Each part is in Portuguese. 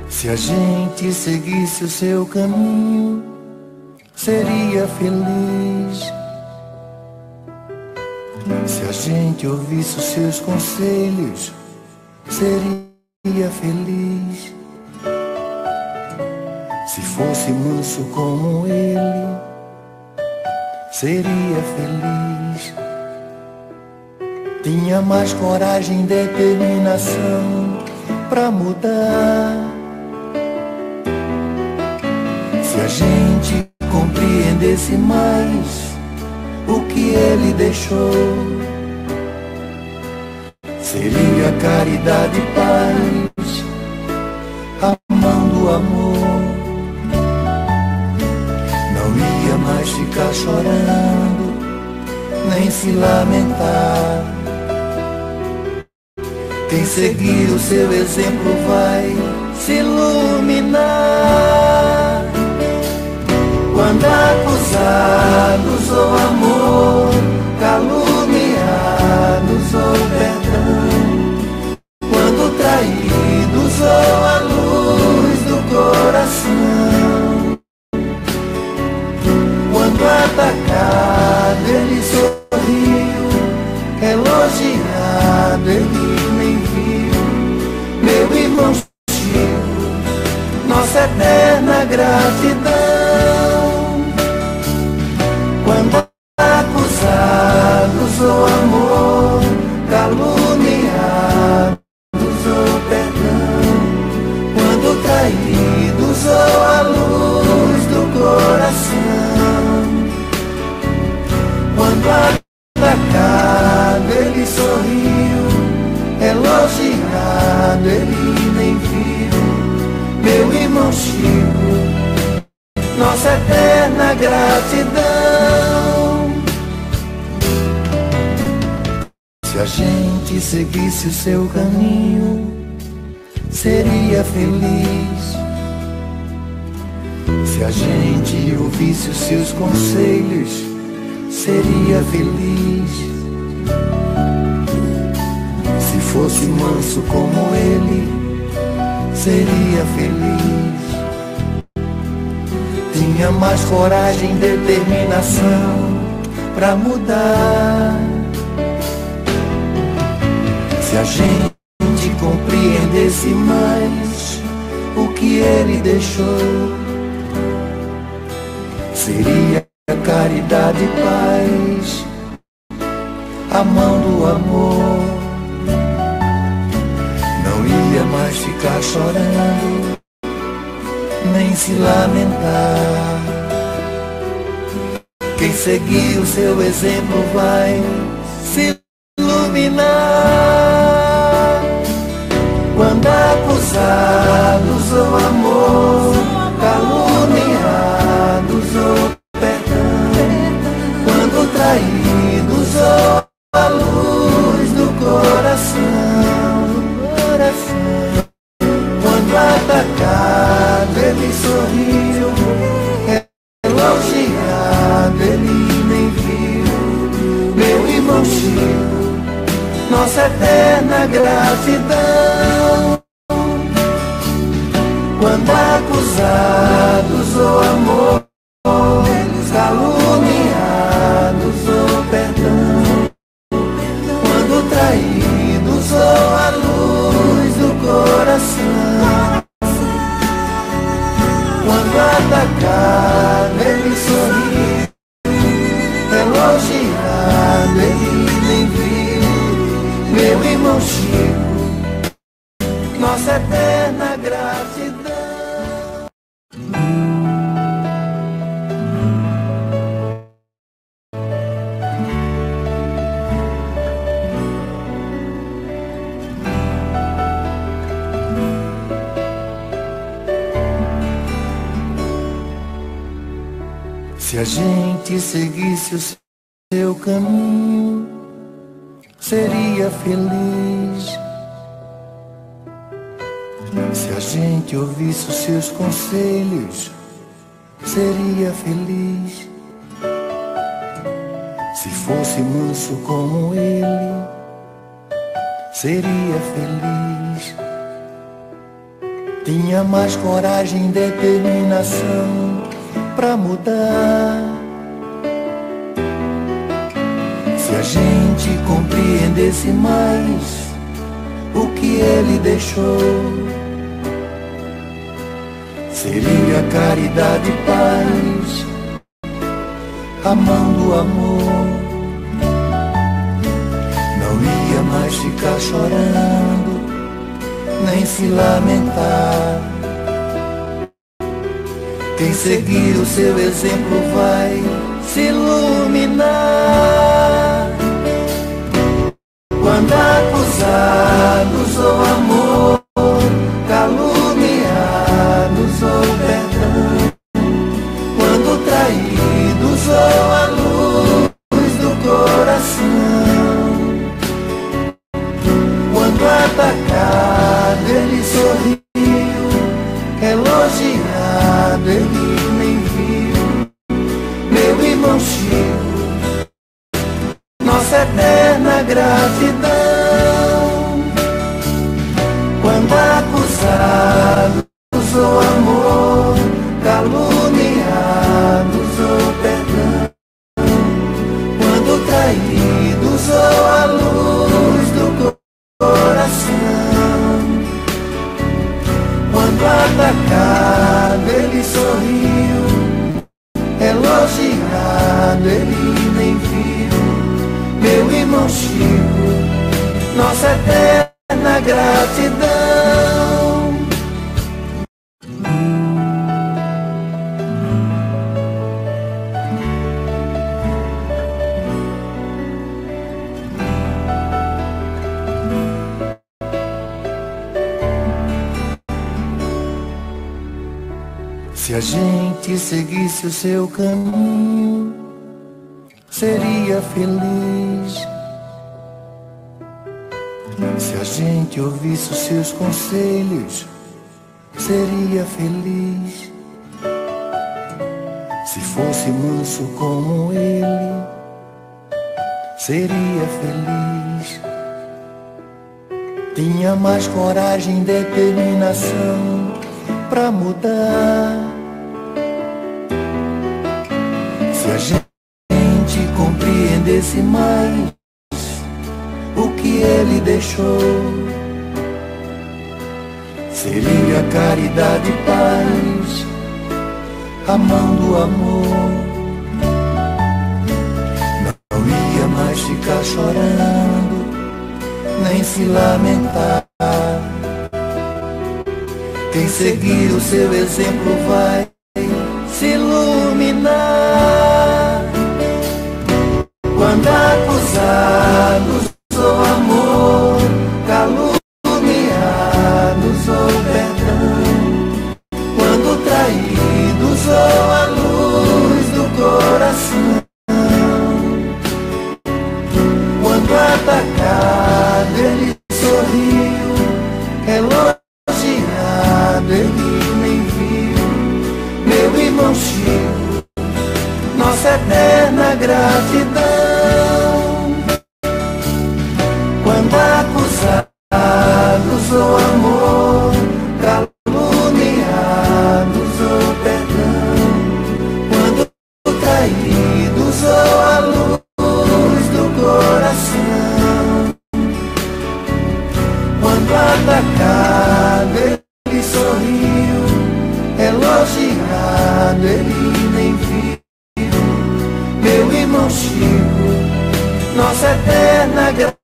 Se a gente seguisse o seu caminho, seria feliz. Se a gente ouvisse os seus conselhos, seria feliz. Se fosse manso como ele, seria feliz. Tinha mais coragem e determinação pra mudar. Se a gente compreendesse mais o que ele deixou, seria caridade e paz, amando o amor. Não ia mais ficar chorando, nem se lamentar. Quem seguir o seu exemplo vai se iluminar. Quando acusados ou amor, caluniados ou perdão, quando traídos ou a luz do coração, quando atacado ele sorriu, elogiado ele nem viu. Meu irmão Chico, nossa eterna gratidão. Quando acusados ou amor, caluniados ou perdão, quando traídos ou a luz do coração, quando atacado ele sorriu, elogiado ele nem viu. Meu irmão Chico, nossa eterna gratidão. Se a gente seguisse o seu caminho, seria feliz. Se a gente ouvisse os seus conselhos, seria feliz. Se fosse manso como ele, seria feliz. Tinha mais coragem e determinação pra mudar. Se a gente compreendesse mais o que ele deixou, seria caridade e paz, amando o amor. Não ia mais ficar chorando, nem se lamentar. Quem seguir o seu exemplo vai se iluminar. Quando acusados ou amor, caluniados ou perdão, quando traídos ou a luz do coração, quando atacado ele sorriu, elogiado ele nem viu. Meu irmão Chico, nossa eterna gratidão. Quando acusados ou amor, caluniados ou perdão, quando traídos ou a luz do coração, quando atacado ele sorriu, elogiado ele nem viu. Meu irmão Chico, nossa eterna gratidão. Se a gente seguisse o seu caminho, seria feliz. Se a gente ouvisse os seus conselhos, seria feliz. Se fosse manso como ele, seria feliz. Tinha mais coragem e determinação pra mudar. Se a gente compreendesse mais o que ele deixou, seria caridade e paz, amando o amor. Não ia mais ficar chorando, nem se lamentar. Quem seguir o seu exemplo vai se iluminar. Quando acusados ou amor, caluniados ou perdão, quando traídos ou a luz do coração, quando atacado ele sorriu, elogiado ele nem viu. Meu irmão Chico, nossa eterna gratidão. Quando acusados ou amor, caluniados ou perdão, quando traídos ou a luz do coração, quando atacado ele sorriu, elogiado ele nem viu. Meu irmão Chico, nossa eterna gratidão. Se a gente seguisse o seu caminho, seria feliz. Se a gente ouvisse os seus conselhos, seria feliz. Se fosse manso como ele, seria feliz. Tinha mais coragem e determinação pra mudar. Se a gente compreendesse mais o que ele deixou, seria caridade e paz, amando o amor. Não ia mais ficar chorando, nem se lamentar. Quem seguir o seu exemplo vai se iluminar. Quando acusados ou amor, caluniados ou perdão, quando traídos ou a luz do coração, quando atacado ele sorriu, elogiado ele nem viu. Meu irmão Chico, nossa eterna gratidão. Quando acusados ou amor, caluniados ou perdão, quando traídos ou a luz do coração, quando atacado ele sorriu, elogiado ele nem viu. Meu irmão Chico, nossa eterna gratidão.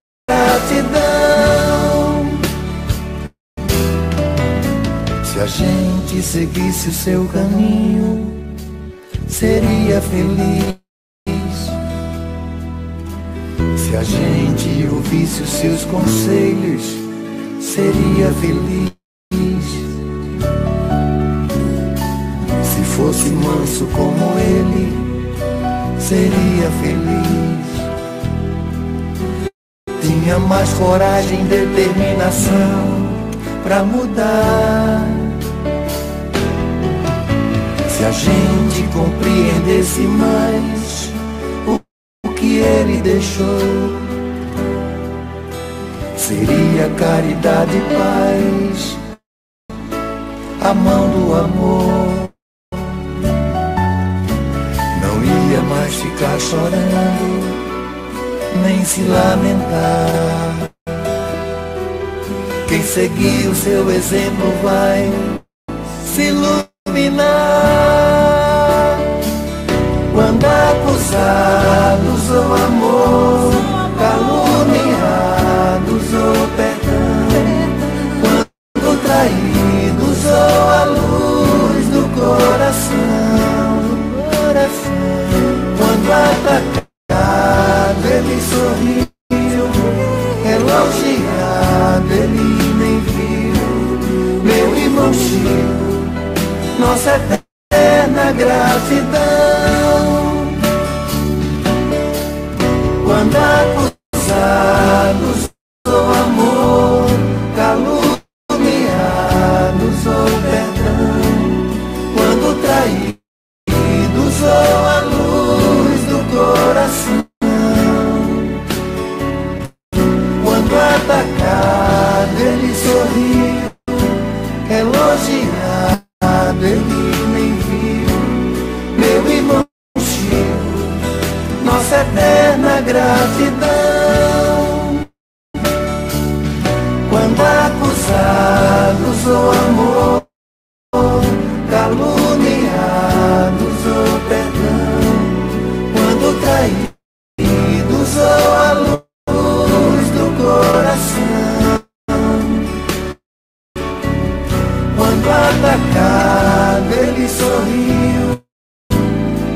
Se a gente seguisse o seu caminho, seria feliz. Se a gente ouvisse os seus conselhos, seria feliz. Se fosse manso como ele, seria feliz. Tinha mais coragem e determinação pra mudar. Se a gente compreendesse mais o que ele deixou, seria caridade e paz, a mão do amor. Não ia mais ficar chorando, nem se lamentar. Quem seguir o seu exemplo vai se iluminar. Quando acusados ou amor, caluniados ou perdão, quando traídos ou a luz do coração, quando atacado ele sorriu, elogiado ele nem viu. Meu irmão Chico, nossa eterna gratidão. Quando acusados ou amor, caluniados ou perdão, quando traídos ou a luz do coração, quando atacado ele sorriu, elogiado ele nem viu. Meu irmão Chico, nossa eterna gratidão. Quando acusados ou amor, caluniados ou perdão, quando traídos ou a luz do coração, quando atacado ele sorriu,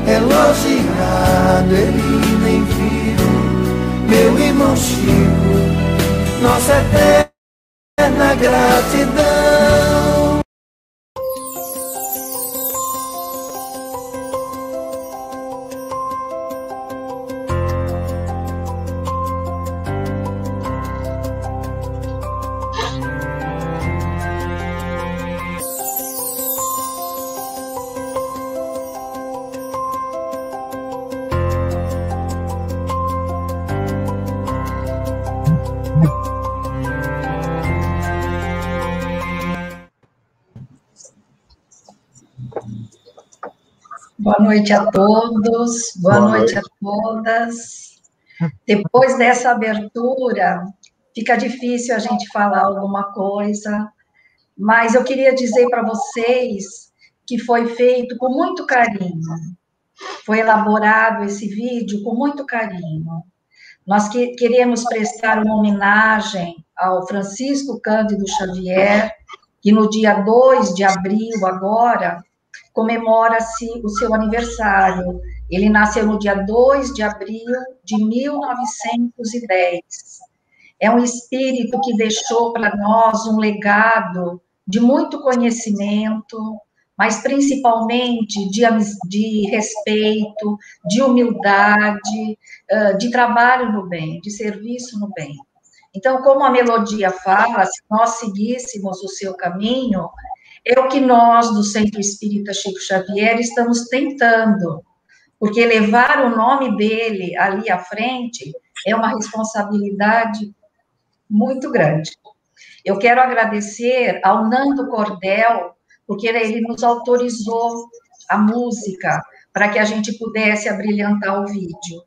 elogiado ele nem viu. Meu irmão Chico, nossa eterna gratidão. Boa noite a todos, boa noite a todas. Depois dessa abertura, fica difícil a gente falar alguma coisa, mas eu queria dizer para vocês que foi feito com muito carinho, foi elaborado esse vídeo com muito carinho. Nós queremos prestar uma homenagem ao Francisco Cândido Xavier, que no dia 2 de abril, agora, comemora-se o seu aniversário. Ele nasceu no dia 2 de abril de 1910. É um espírito que deixou para nós um legado de muito conhecimento, mas principalmente de respeito, de humildade, de trabalho no bem, de serviço no bem. Então, como a melodia fala, se nós seguíssemos o seu caminho, é o que nós, do Centro Espírita Chico Xavier, estamos tentando, porque levar o nome dele ali à frente é uma responsabilidade muito grande. Eu quero agradecer ao Nando Cordel, porque ele nos autorizou a música para que a gente pudesse abrilhantar o vídeo.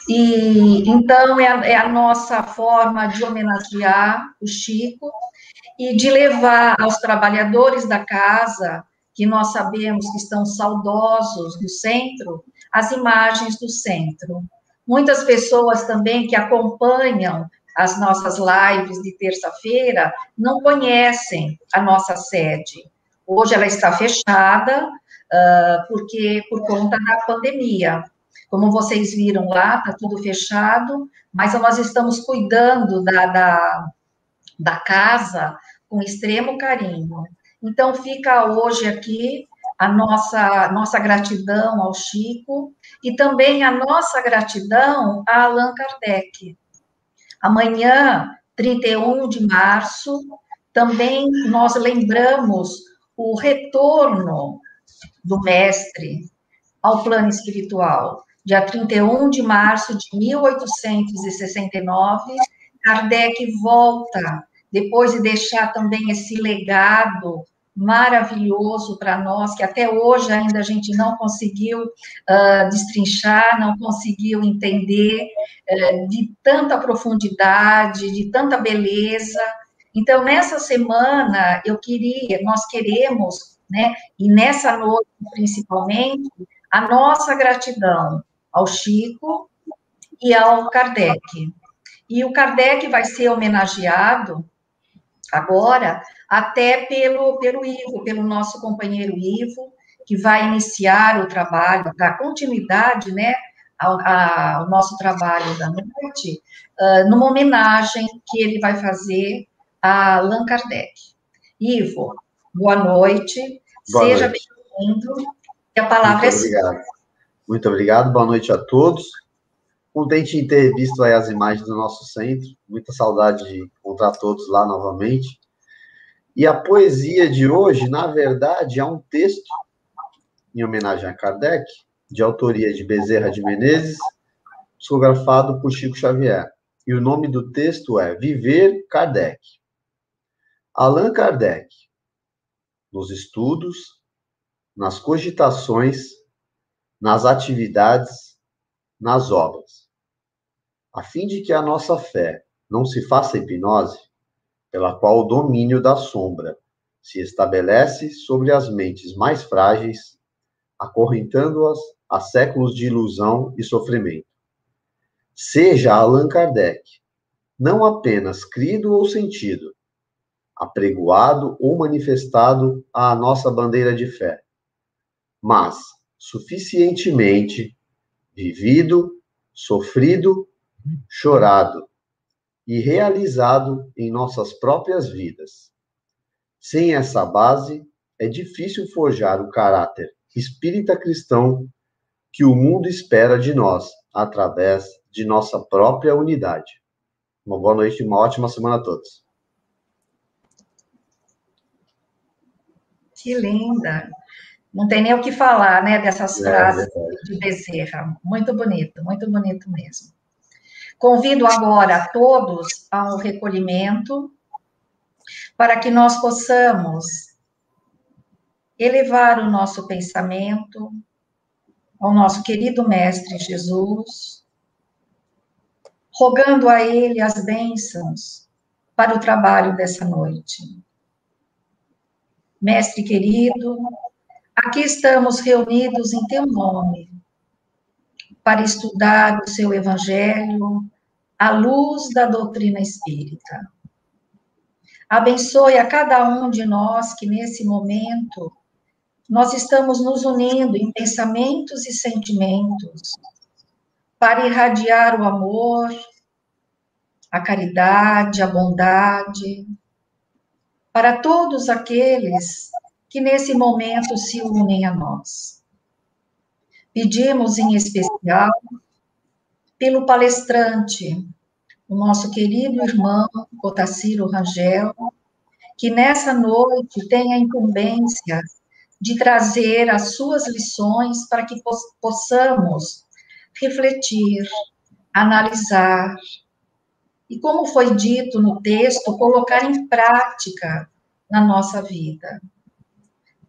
E então é a nossa forma de homenagear o Chico e de levar aos trabalhadores da casa, que nós sabemos que estão saudosos do centro, as imagens do centro. Muitas pessoas também que acompanham as nossas lives de terça-feira não conhecem a nossa sede. Hoje ela está fechada, porque por conta da pandemia. Como vocês viram lá, está tudo fechado, mas nós estamos cuidando da casa com extremo carinho. Então, fica hoje aqui a nossa gratidão ao Chico e também a nossa gratidão a Allan Kardec. Amanhã, 31 de março, também nós lembramos o retorno do mestre ao plano espiritual. Dia 31 de março de 1869, Kardec volta, depois de deixar também esse legado maravilhoso para nós, que até hoje ainda a gente não conseguiu destrinchar, não conseguiu entender, de tanta profundidade, de tanta beleza. Então, nessa semana, nós queremos, né, e nessa noite, principalmente, a nossa gratidão ao Chico e ao Kardec. E o Kardec vai ser homenageado agora até pelo Ivo, pelo nosso companheiro Ivo, que vai iniciar o trabalho, dar continuidade, né, ao nosso trabalho da noite, numa homenagem que ele vai fazer a Allan Kardec. Ivo, boa noite, seja bem-vindo, e a palavra é sua. Muito obrigado, boa noite a todos. Contente em ter visto aí as imagens do nosso centro, muita saudade de encontrar todos lá novamente. E a poesia de hoje, na verdade, é um texto em homenagem a Kardec, de autoria de Bezerra de Menezes, psicografado por Chico Xavier. E o nome do texto é Viver Kardec. Allan Kardec, nos estudos, nas cogitações, nas atividades, nas obras, a fim de que a nossa fé não se faça hipnose, pela qual o domínio da sombra se estabelece sobre as mentes mais frágeis, acorrentando-as a séculos de ilusão e sofrimento. Seja Allan Kardec não apenas crido ou sentido, apregoado ou manifestado à nossa bandeira de fé, mas suficientemente vivido, sofrido, chorado e realizado em nossas próprias vidas. Sem essa base, é difícil forjar o caráter espírita cristão que o mundo espera de nós, através de nossa própria unidade. Uma boa noite e uma ótima semana a todos. Que linda! Não tem nem o que falar, né, dessas frases de Bezerra. Muito bonito mesmo. Convido agora a todos ao recolhimento, para que nós possamos elevar o nosso pensamento ao nosso querido Mestre Jesus, rogando a Ele as bênçãos para o trabalho dessa noite. Mestre querido, aqui estamos reunidos em Teu nome, para estudar o Seu Evangelho à luz da doutrina espírita. Abençoe a cada um de nós que, nesse momento, nós estamos nos unindo em pensamentos e sentimentos para irradiar o amor, a caridade, a bondade, para todos aqueles que, nesse momento, se unem a nós. Pedimos, em especial, pelo palestrante, o nosso querido irmão Otacílio Rangel, que nessa noite tem a incumbência de trazer as suas lições para que possamos refletir, analisar e, como foi dito no texto, colocar em prática na nossa vida.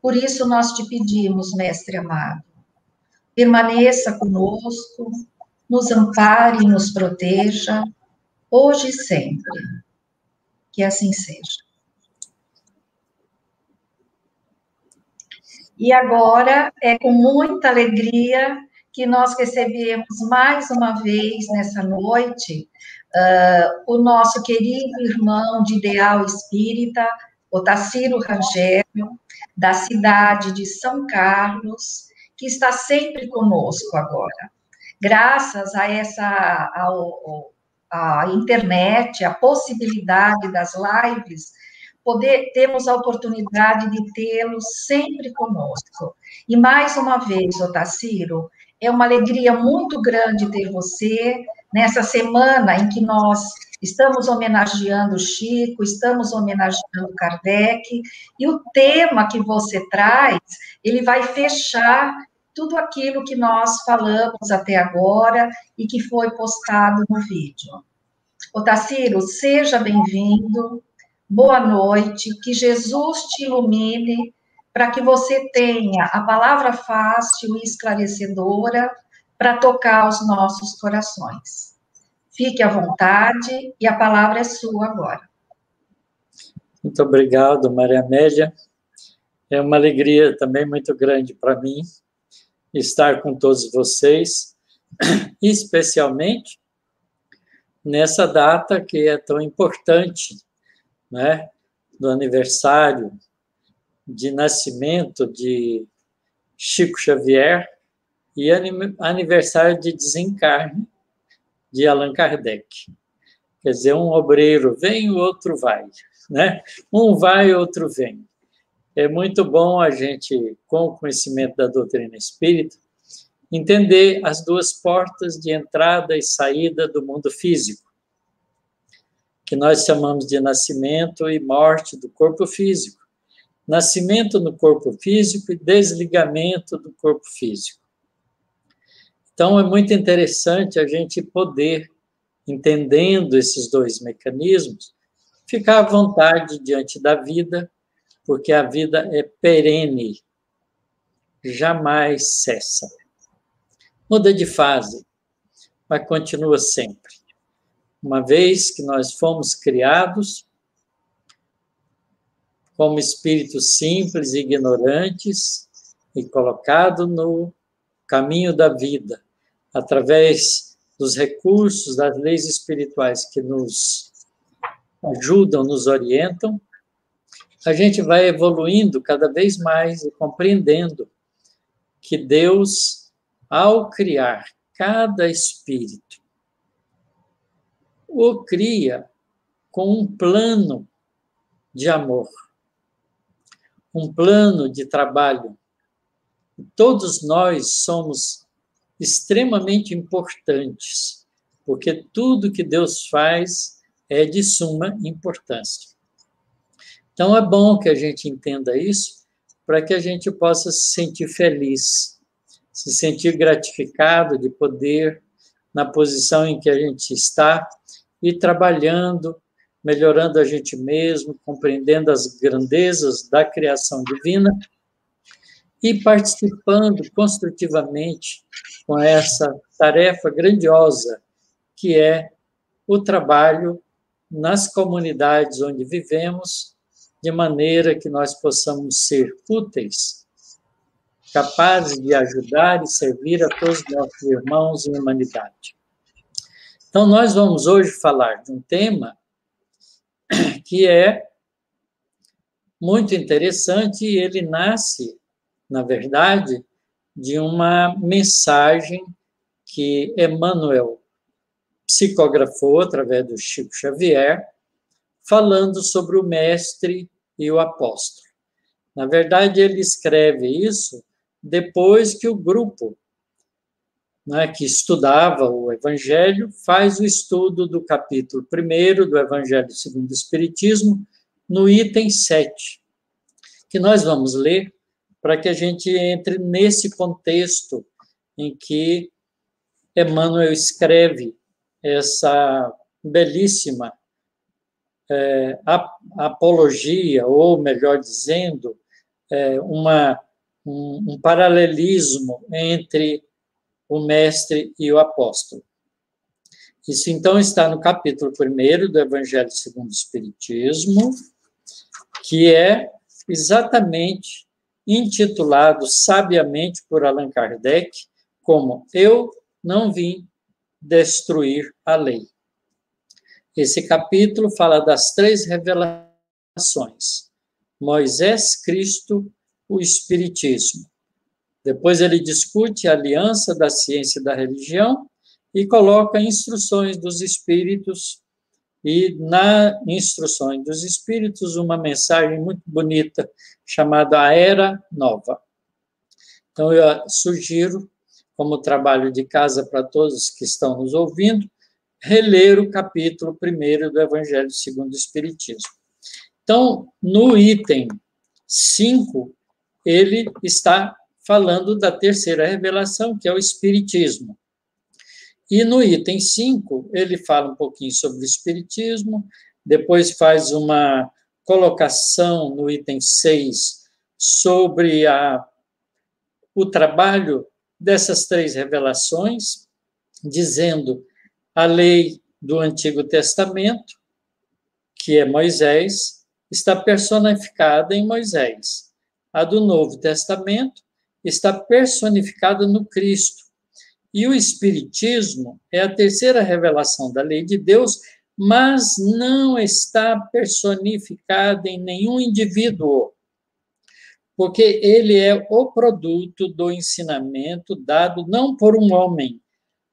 Por isso nós te pedimos, Mestre amado, permaneça conosco, nos ampare e nos proteja, hoje e sempre. Que assim seja. E agora, é com muita alegria que nós recebemos mais uma vez nessa noite o nosso querido irmão de ideal espírita, Otacílio Rangel, da cidade de São Carlos, que está sempre conosco agora. Graças a a internet, a possibilidade das lives, temos a oportunidade de tê-lo sempre conosco. E mais uma vez, Otacílio, é uma alegria muito grande ter você nessa semana em que nós Estamos homenageando Chico, estamos homenageando Kardec, e o tema que você traz, ele vai fechar tudo aquilo que nós falamos até agora e que foi postado no vídeo. Otacílio, seja bem-vindo, boa noite, que Jesus te ilumine para que você tenha a palavra fácil e esclarecedora para tocar os nossos corações. Fique à vontade e a palavra é sua agora. Muito obrigado, Maria Amélia. É uma alegria também muito grande para mim estar com todos vocês, especialmente nessa data que é tão importante, né, do aniversário de nascimento de Chico Xavier e aniversário de desencarne de Allan Kardec. Quer dizer, um obreiro vem, o outro vai, né? Um vai, outro vem. É muito bom a gente, com o conhecimento da doutrina espírita, entender as duas portas de entrada e saída do mundo físico, que nós chamamos de nascimento e morte do corpo físico. Nascimento no corpo físico e desligamento do corpo físico. Então, é muito interessante a gente poder, entendendo esses dois mecanismos, ficar à vontade diante da vida, porque a vida é perene, jamais cessa. Muda de fase, mas continua sempre. Uma vez que nós fomos criados como espíritos simples e ignorantes e colocados no caminho da vida, através dos recursos das leis espirituais que nos ajudam, nos orientam, a gente vai evoluindo cada vez mais e compreendendo que Deus, ao criar cada espírito, o cria com um plano de amor, um plano de trabalho. Todos nós somos extremamente importantes, porque tudo que Deus faz é de suma importância. Então, é bom que a gente entenda isso, para que a gente possa se sentir feliz, se sentir gratificado de poder, na posição em que a gente está, ir trabalhando, melhorando a gente mesmo, compreendendo as grandezas da criação divina e participando construtivamente com essa tarefa grandiosa que é o trabalho nas comunidades onde vivemos, de maneira que nós possamos ser úteis, capazes de ajudar e servir a todos os nossos irmãos em humanidade. Então, nós vamos hoje falar de um tema que é muito interessante e ele nasce, na verdade, de uma mensagem que Emmanuel psicografou através do Chico Xavier, falando sobre o mestre e o apóstolo. Na verdade, ele escreve isso depois que o grupo, né, que estudava o Evangelho, faz o estudo do capítulo 1 do Evangelho segundo o Espiritismo, no item 7, que nós vamos ler para que a gente entre nesse contexto em que Emmanuel escreve essa belíssima apologia, ou melhor dizendo, um paralelismo entre o mestre e o apóstolo. Isso, então, está no capítulo 1 do Evangelho segundo o Espiritismo, que é exatamente intitulado sabiamente por Allan Kardec como Eu não vim destruir a lei. Esse capítulo fala das 3 revelações: Moisés, Cristo, o Espiritismo. Depois ele discute a aliança da ciência e da religião e coloca instruções dos espíritos, e na instruções dos espíritos uma mensagem muito bonita chamada A Era Nova. Então eu sugiro, como trabalho de casa para todos que estão nos ouvindo, reler o capítulo 1º do Evangelho segundo o Espiritismo. Então, no item 5, ele está falando da terceira revelação, que é o Espiritismo. E no item 5, ele fala um pouquinho sobre o Espiritismo, depois faz uma colocação no item 6 sobre o trabalho dessas 3 revelações, dizendo a lei do Antigo Testamento, que é Moisés, está personificada em Moisés. A do Novo Testamento está personificada no Cristo. E o Espiritismo é a terceira revelação da lei de Deus, mas não está personificada em nenhum indivíduo, porque ele é o produto do ensinamento dado não por um homem,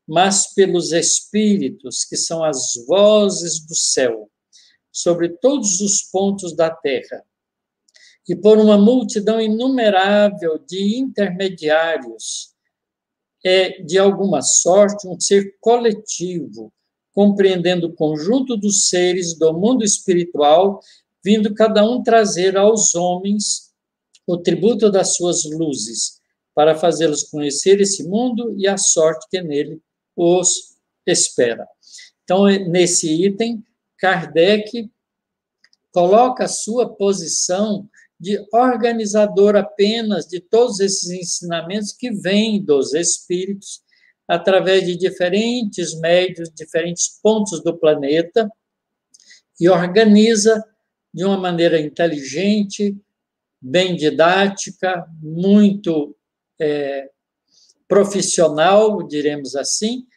mas pelos espíritos, que são as vozes do céu, sobre todos os pontos da terra, e por uma multidão inumerável de intermediários. É, de alguma sorte, um ser coletivo, compreendendo o conjunto dos seres do mundo espiritual, vindo cada um trazer aos homens o tributo das suas luzes, para fazê-los conhecer esse mundo e a sorte que nele os espera. Então, nesse item, Kardec coloca a sua posição de organizador apenas de todos esses ensinamentos que vêm dos espíritos, através de diferentes médios, diferentes pontos do planeta, e organiza de uma maneira inteligente, bem didática, muito profissional, diremos assim,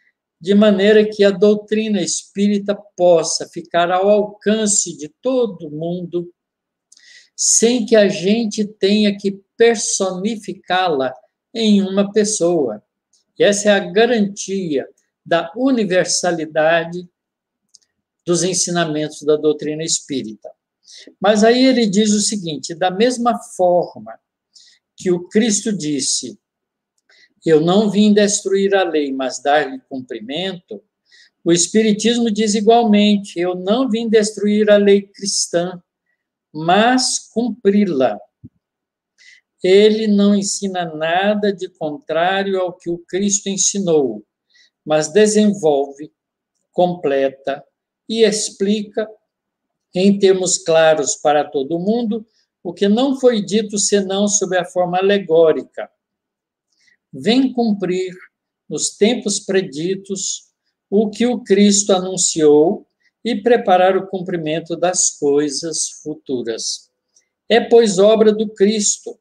de maneira que a doutrina espírita possa ficar ao alcance de todo mundo, sem que a gente tenha que personificá-la em uma pessoa. E essa é a garantia da universalidade dos ensinamentos da doutrina espírita. Mas aí ele diz o seguinte: da mesma forma que o Cristo disse, eu não vim destruir a lei, mas dar-lhe cumprimento, o Espiritismo diz igualmente, eu não vim destruir a lei cristã, mas cumpri-la. Ele não ensina nada de contrário ao que o Cristo ensinou, mas desenvolve, completa e explica, em termos claros para todo mundo, o que não foi dito senão sob a forma alegórica. Vem cumprir, nos tempos preditos, o que o Cristo anunciou e preparar o cumprimento das coisas futuras. É, pois, obra do Cristo,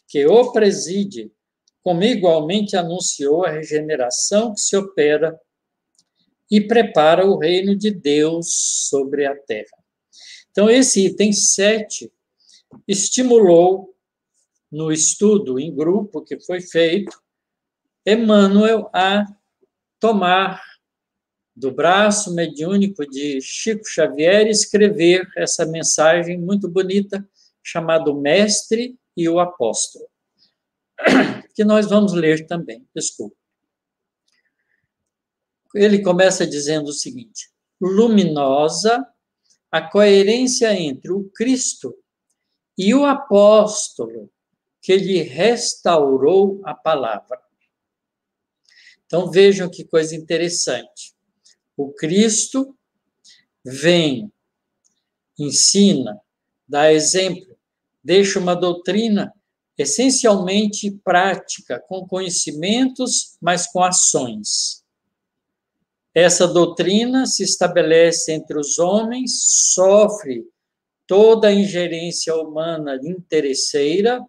que o preside, como igualmente anunciou a regeneração que se opera e prepara o reino de Deus sobre a terra. Então, esse item 7 estimulou, no estudo em grupo que foi feito, Emmanuel a tomar do braço mediúnico de Chico Xavier e escrever essa mensagem muito bonita, chamada O Mestre e o Apóstolo, que nós vamos ler também, desculpa. Ele começa dizendo o seguinte: luminosa a coerência entre o Cristo e o apóstolo que lhe restaurou a palavra. Então, vejam que coisa interessante. O Cristo vem, ensina, dá exemplo, deixa uma doutrina essencialmente prática, com conhecimentos, mas com ações. Essa doutrina se estabelece entre os homens, sofre toda a ingerência humana interesseira,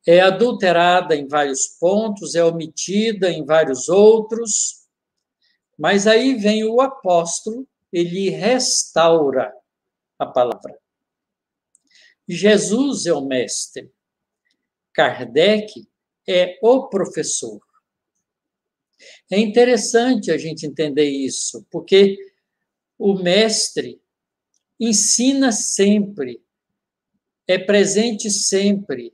é adulterada em vários pontos, é omitida em vários outros, mas aí vem o apóstolo, ele restaura a palavra. Jesus é o mestre, Kardec é o professor. É interessante a gente entender isso, porque o mestre ensina sempre, é presente sempre,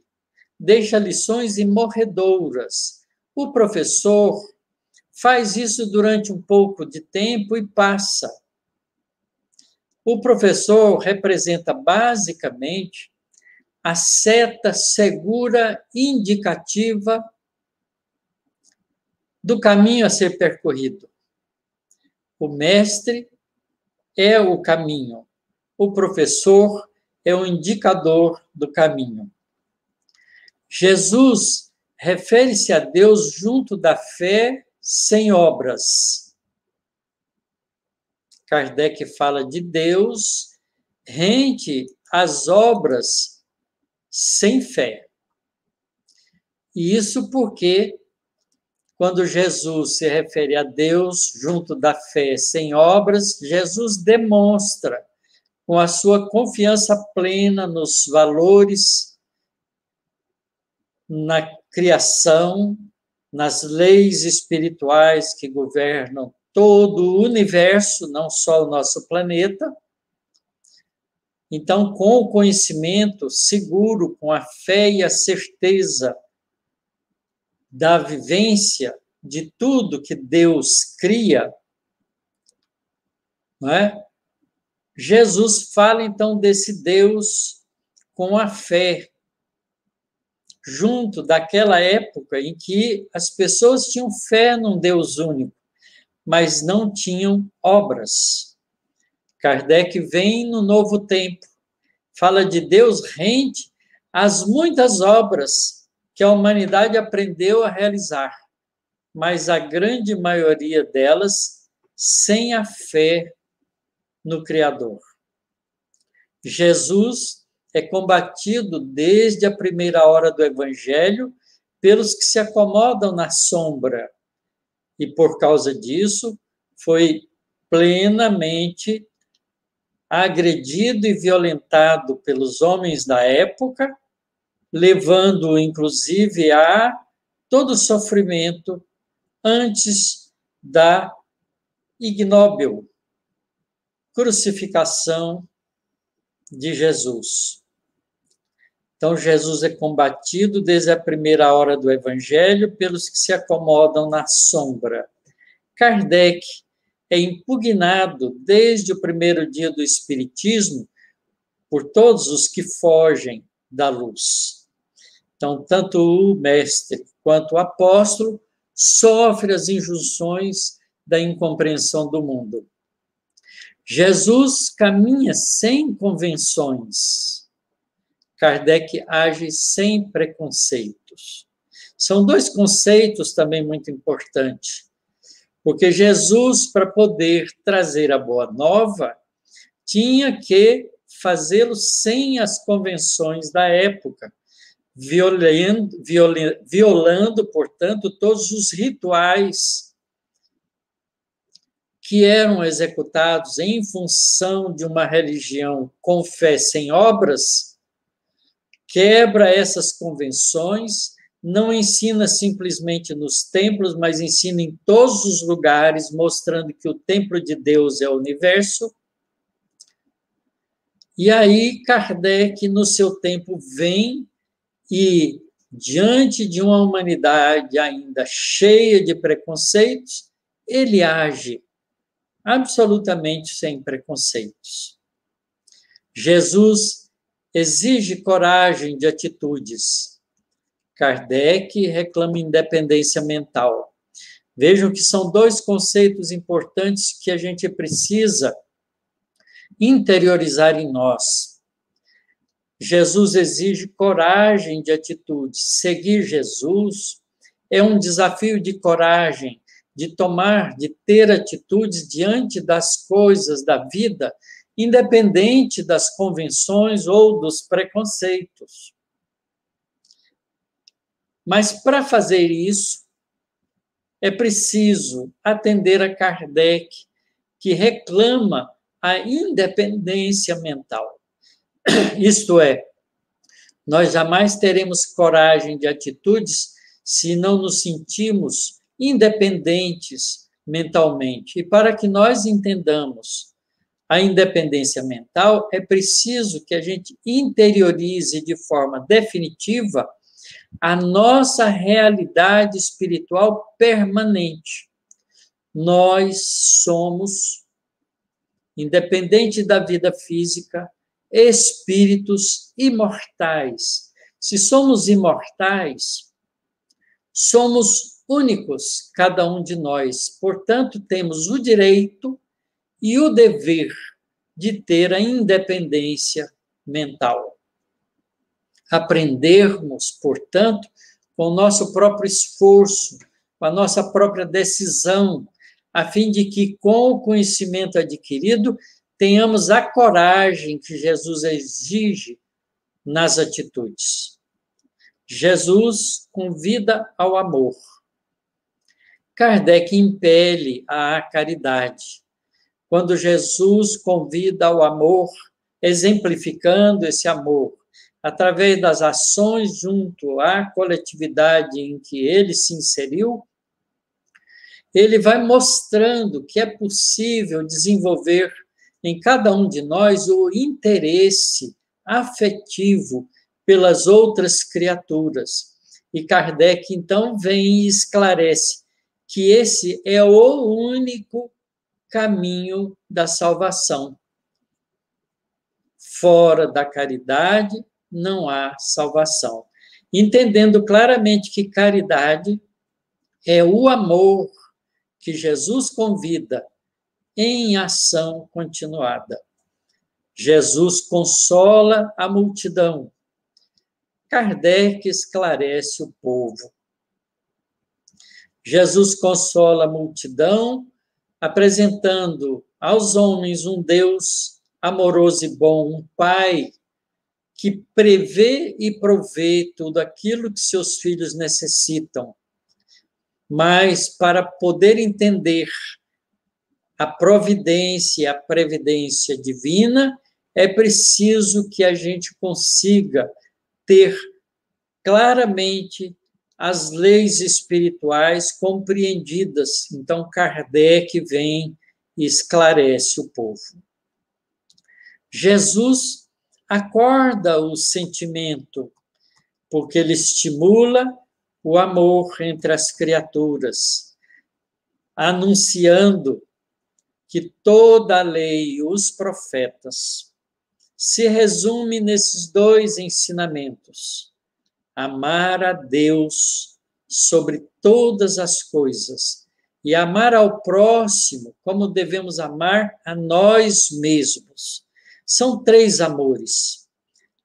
deixa lições imorredouras. O professor faz isso durante um pouco de tempo e passa. O professor representa basicamente a seta segura indicativa do caminho a ser percorrido. O mestre é o caminho, o professor é o indicador do caminho. Jesus refere-se a Deus junto da fé sem obras. Kardec fala de Deus rente às obras sem fé. E isso porque, quando Jesus se refere a Deus junto da fé sem obras, Jesus demonstra, com a sua confiança plena nos valores, na criação, nas leis espirituais que governam todo o universo, não só o nosso planeta. Então, com o conhecimento seguro, com a fé e a certeza da vivência de tudo que Deus cria, não é? Jesus fala, então, desse Deus com a fé, junto daquela época em que as pessoas tinham fé num Deus único, mas não tinham obras. Kardec vem no Novo Tempo, fala de Deus rente às muitas obras que a humanidade aprendeu a realizar, mas a grande maioria delas sem a fé no Criador. Jesus é combatido desde a primeira hora do Evangelho pelos que se acomodam na sombra, e por causa disso foi plenamente agredido e violentado pelos homens da época, levando, inclusive, a todo sofrimento antes da ignóbil crucificação de Jesus. Então, Jesus é combatido desde a primeira hora do Evangelho pelos que se acomodam na sombra. Kardec é impugnado desde o primeiro dia do Espiritismo por todos os que fogem da luz. Então, tanto o mestre quanto o apóstolo sofrem as injunções da incompreensão do mundo. Jesus caminha sem convenções. Kardec age sem preconceitos. São dois conceitos também muito importantes, porque Jesus, para poder trazer a boa nova, tinha que fazê-lo sem as convenções da época, violando, portanto, todos os rituais que eram executados em função de uma religião com fé sem obras, quebra essas convenções, não ensina simplesmente nos templos, mas ensina em todos os lugares, mostrando que o templo de Deus é o universo. E aí Kardec, no seu tempo, vem e, diante de uma humanidade ainda cheia de preconceitos, ele age absolutamente sem preconceitos. Jesus exige coragem de atitudes. Kardec reclama independência mental. Vejam que são dois conceitos importantes que a gente precisa interiorizar em nós. Jesus exige coragem de atitudes. Seguir Jesus é um desafio de coragem, de tomar, de ter atitudes diante das coisas da vida, independente das convenções ou dos preconceitos. Mas, para fazer isso, é preciso atender a Kardec, que reclama a independência mental. Isto é, nós jamais teremos coragem de atitudes se não nos sentimos independentes mentalmente. E para que nós entendamos a independência mental, é preciso que a gente interiorize de forma definitiva a nossa realidade espiritual permanente. nós somos, independente da vida física, espíritos imortais. Se somos imortais, somos únicos, cada um de nós. Portanto, temos o direito e o dever de ter a independência mental. Aprendermos, portanto, com o nosso próprio esforço, com a nossa própria decisão, a fim de que, com o conhecimento adquirido, tenhamos a coragem que Jesus exige nas atitudes. Jesus convida ao amor. Kardec impele à caridade. Quando Jesus convida ao amor, exemplificando esse amor, através das ações junto à coletividade em que ele se inseriu, ele vai mostrando que é possível desenvolver em cada um de nós o interesse afetivo pelas outras criaturas. E Kardec, então, vem e esclarece que esse é o único caminho da salvação. Fora da caridade, não há salvação. Entendendo claramente que caridade é o amor que Jesus convida em ação continuada. Jesus consola a multidão. Kardec esclarece o povo. Jesus consola a multidão, apresentando aos homens um Deus amoroso e bom, um Pai que prevê e provê tudo aquilo que seus filhos necessitam. Mas, para poder entender a providência e a previdência divina, é preciso que a gente consiga ter claramente as leis espirituais compreendidas. Então, Kardec vem e esclarece o povo. Jesus acorda o sentimento, porque ele estimula o amor entre as criaturas, anunciando que toda a lei e os profetas se resume nesses dois ensinamentos: amar a Deus sobre todas as coisas e amar ao próximo como devemos amar a nós mesmos. São três amores: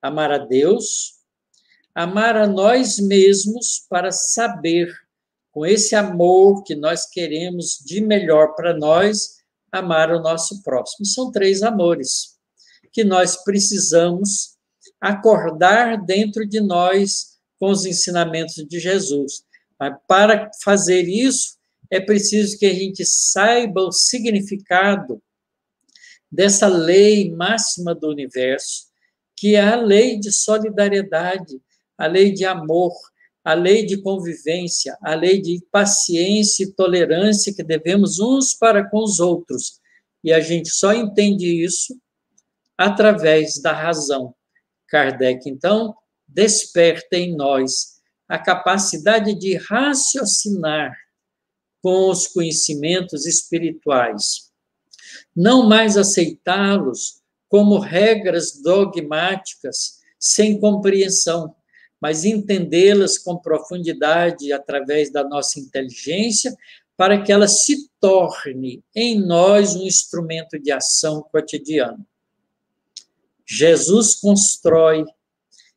amar a Deus, amar a nós mesmos para saber, com esse amor que nós queremos de melhor para nós, amar o nosso próximo. São três amores que nós precisamos acordar dentro de nós com os ensinamentos de Jesus. Mas para fazer isso, é preciso que a gente saiba o significado dessa lei máxima do universo, que é a lei de solidariedade, a lei de amor, a lei de convivência, a lei de paciência e tolerância que devemos uns para com os outros. E a gente só entende isso através da razão. Kardec, então, desperta em nós a capacidade de raciocinar com os conhecimentos espirituais. Não mais aceitá-los como regras dogmáticas sem compreensão, mas entendê-las com profundidade através da nossa inteligência, para que ela se torne em nós um instrumento de ação cotidiano. Jesus constrói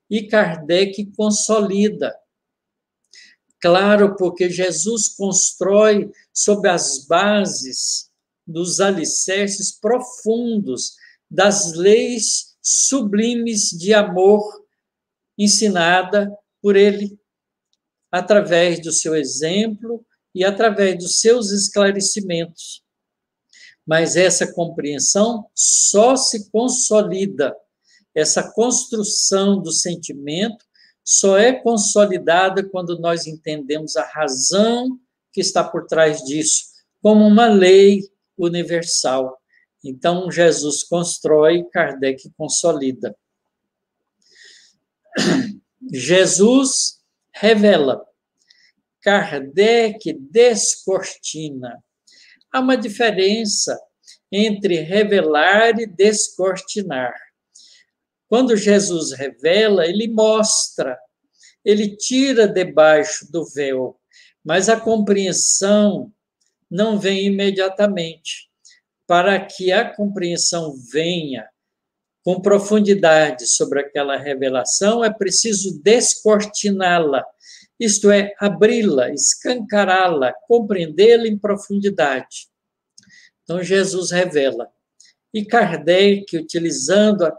e Kardec consolida. Claro, porque Jesus constrói sob as bases dos alicerces profundos das leis sublimes de amor ensinada por ele, através do seu exemplo e através dos seus esclarecimentos. Mas essa compreensão só se consolida, essa construção do sentimento só é consolidada quando nós entendemos a razão que está por trás disso, como uma lei universal. Então, Jesus constrói, Kardec consolida. Jesus revela, Kardec descortina. há uma diferença entre revelar e descortinar. Quando Jesus revela, ele mostra, ele tira debaixo do véu, mas a compreensão não vem imediatamente. Para que a compreensão venha com profundidade sobre aquela revelação, é preciso descortiná-la, isto é, abri-la, escancará-la, compreendê-la em profundidade. Então, Jesus revela. E Kardec, utilizando a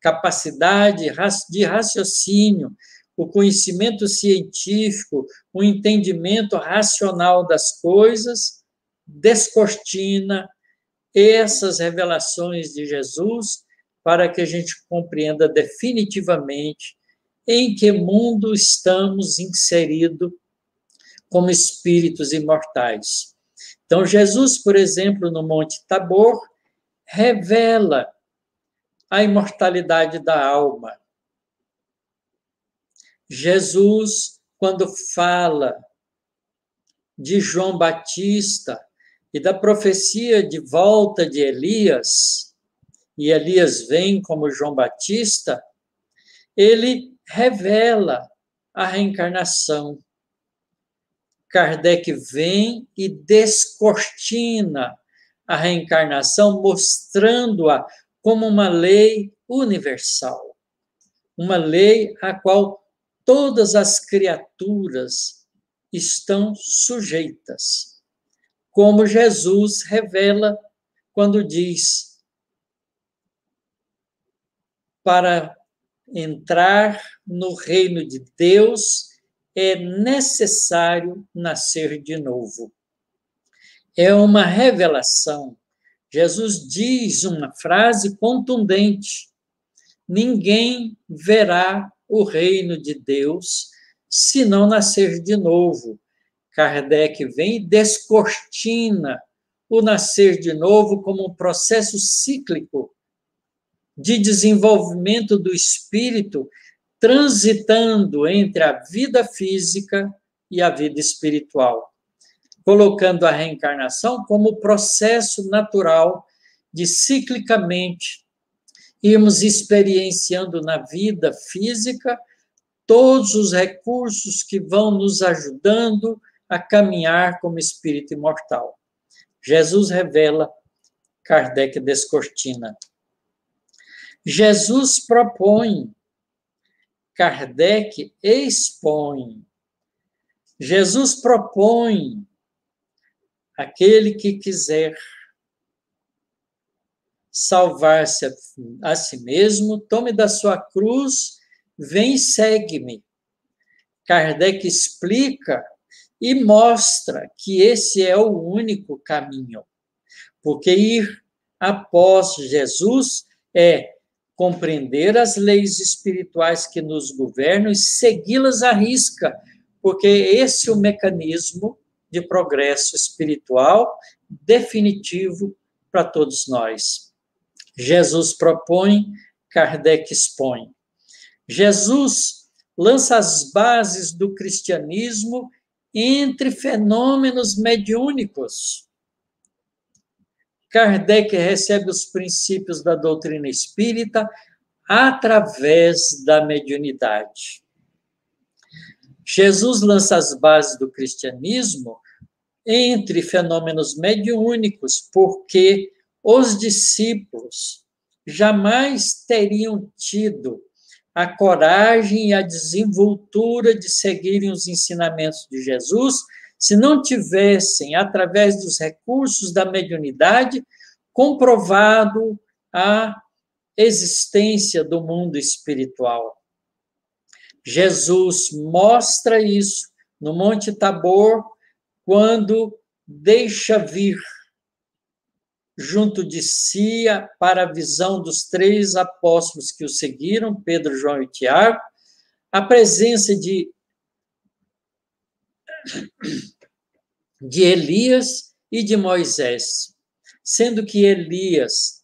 capacidade de raciocínio, o conhecimento científico, o entendimento racional das coisas, descortina essas revelações de Jesus para que a gente compreenda definitivamente em que mundo estamos inseridos como espíritos imortais. Então, Jesus, por exemplo, no Monte Tabor, revela a imortalidade da alma. Jesus, quando fala de João Batista e da profecia de volta de Elias, e Elias vem como João Batista, ele revela a reencarnação. Kardec vem e descortina a reencarnação, mostrando-a como uma lei universal, uma lei à qual todas as criaturas estão sujeitas, como Jesus revela quando diz: para entrar no reino de Deus é necessário nascer de novo. É uma revelação. Jesus diz uma frase contundente: ninguém verá o reino de Deus se não nascer de novo. Kardec vem e descortina o nascer de novo como um processo cíclico de desenvolvimento do espírito, transitando entre a vida física e a vida espiritual, colocando a reencarnação como processo natural de ciclicamente irmos experienciando na vida física todos os recursos que vão nos ajudando a caminhar como espírito imortal. Jesus revela, Kardec descortina. Jesus propõe, Kardec expõe. Jesus propõe, aquele que quiser salvar-se a si mesmo, tome da sua cruz, vem e segue-me. Kardec explica e mostra que esse é o único caminho, porque ir após Jesus é compreender as leis espirituais que nos governam e segui-las à risca, porque esse é o mecanismo de progresso espiritual definitivo para todos nós. Jesus propõe, Kardec expõe. Jesus lança as bases do cristianismo entre fenômenos mediúnicos. Kardec recebe os princípios da doutrina espírita através da mediunidade. Jesus lança as bases do cristianismo entre fenômenos mediúnicos, porque os discípulos jamais teriam tido a coragem e a desenvoltura de seguirem os ensinamentos de Jesus se não tivessem, através dos recursos da mediunidade, comprovado a existência do mundo espiritual. Jesus mostra isso no Monte Tabor, quando deixa vir junto de si, para a visão dos 3 apóstolos que o seguiram, Pedro, João e Tiago, a presença de Elias e de Moisés, sendo que Elias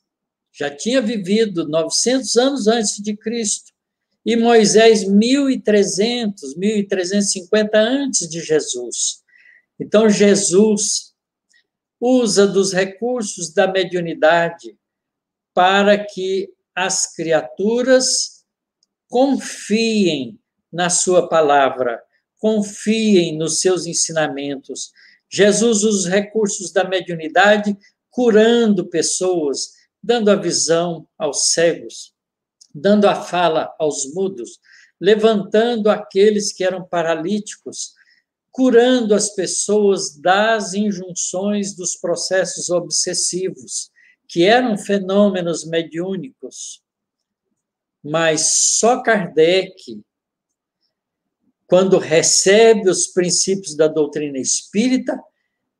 já tinha vivido 900 anos antes de Cristo, e Moisés 1.300, 1.350 antes de Jesus. Então, Jesus usa dos recursos da mediunidade para que as criaturas confiem na sua palavra, confiem nos seus ensinamentos. Jesus usa os recursos da mediunidade curando pessoas, dando a visão aos cegos, dando a fala aos mudos, levantando aqueles que eram paralíticos, curando as pessoas das injunções dos processos obsessivos, que eram fenômenos mediúnicos. Mas só Kardec, quando recebe os princípios da doutrina espírita,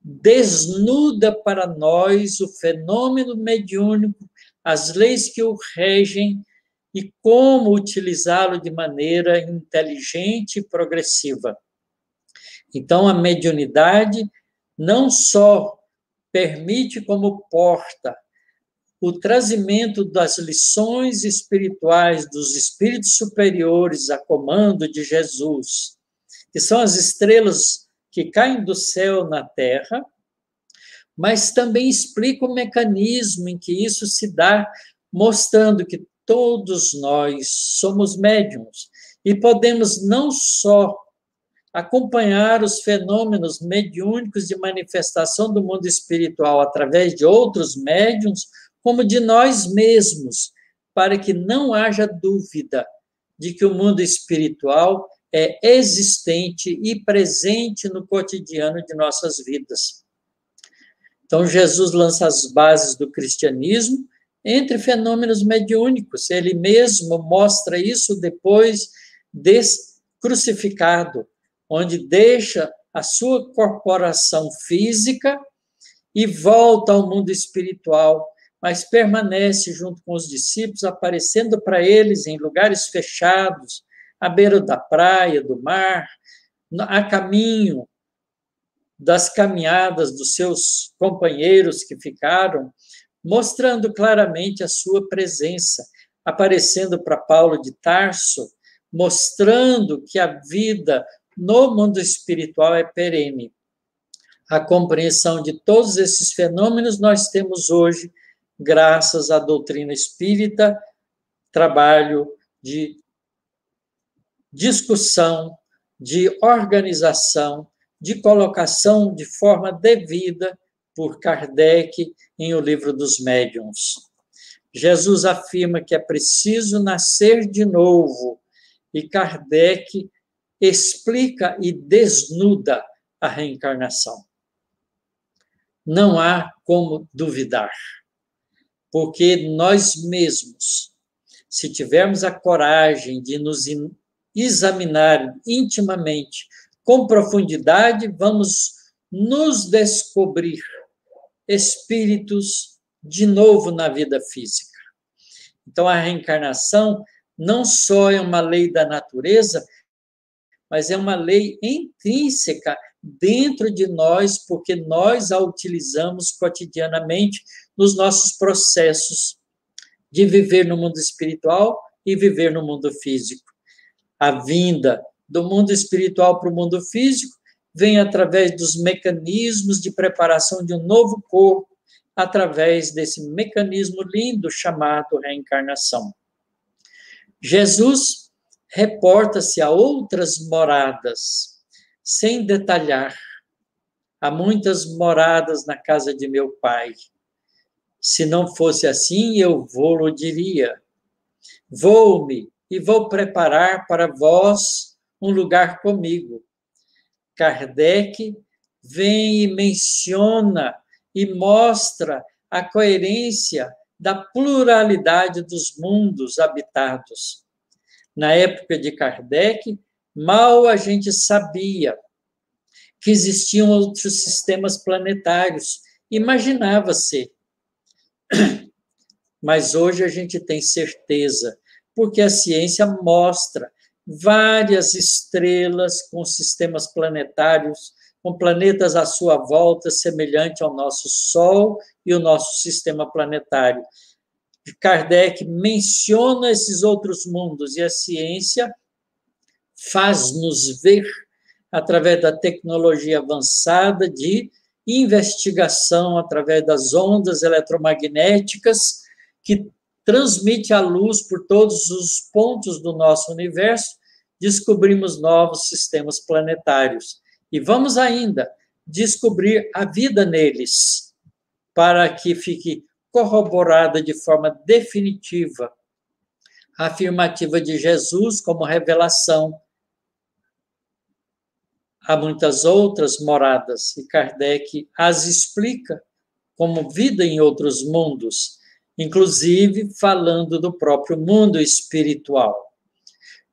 desnuda para nós o fenômeno mediúnico, as leis que o regem e como utilizá-lo de maneira inteligente e progressiva. Então, a mediunidade não só permite como porta o trazimento das lições espirituais dos espíritos superiores a comando de Jesus, que são as estrelas que caem do céu na terra, mas também explica o mecanismo em que isso se dá, mostrando que todos nós somos médiuns e podemos não só acompanhar os fenômenos mediúnicos de manifestação do mundo espiritual através de outros médiuns, como de nós mesmos, para que não haja dúvida de que o mundo espiritual é existente e presente no cotidiano de nossas vidas. Então, Jesus lança as bases do cristianismo entre fenômenos mediúnicos. Ele mesmo mostra isso depois de crucificado, onde deixa a sua corporação física e volta ao mundo espiritual, mas permanece junto com os discípulos, aparecendo para eles em lugares fechados, à beira da praia, do mar, a caminho das caminhadas dos seus companheiros que ficaram, mostrando claramente a sua presença, aparecendo para Paulo de Tarso, mostrando que a vida no mundo espiritual é perene. A compreensão de todos esses fenômenos nós temos hoje, graças à doutrina espírita, trabalho de discussão, de organização, de colocação de forma devida por Kardec em O Livro dos Médiuns. Jesus afirma que é preciso nascer de novo, e Kardec explica e desnuda a reencarnação. Não há como duvidar, porque nós mesmos, se tivermos a coragem de nos examinar intimamente, com profundidade, vamos nos descobrir espíritos de novo na vida física. Então, a reencarnação não só é uma lei da natureza, mas é uma lei intrínseca dentro de nós, porque nós a utilizamos cotidianamente nos nossos processos de viver no mundo espiritual e viver no mundo físico. A vinda do mundo espiritual para o mundo físico vem através dos mecanismos de preparação de um novo corpo, através desse mecanismo lindo chamado reencarnação. Jesus reporta-se a outras moradas, sem detalhar. Há muitas moradas na casa de meu Pai. Se não fosse assim, eu vou-lo diria. Vou-me e vou preparar para vós um lugar comigo. Kardec vem e menciona e mostra a coerência da pluralidade dos mundos habitados. Na época de Kardec, mal a gente sabia que existiam outros sistemas planetários. Imaginava-se. Mas hoje a gente tem certeza, porque a ciência mostra várias estrelas com sistemas planetários, com planetas à sua volta, semelhante ao nosso Sol e o nosso sistema planetário. Kardec menciona esses outros mundos e a ciência faz-nos ver, através da tecnologia avançada de investigação através das ondas eletromagnéticas que transmite a luz por todos os pontos do nosso universo, descobrimos novos sistemas planetários. E vamos ainda descobrir a vida neles, para que fique corroborada de forma definitiva a afirmativa de Jesus como revelação. Há muitas outras moradas, e Kardec as explica como vida em outros mundos, inclusive falando do próprio mundo espiritual.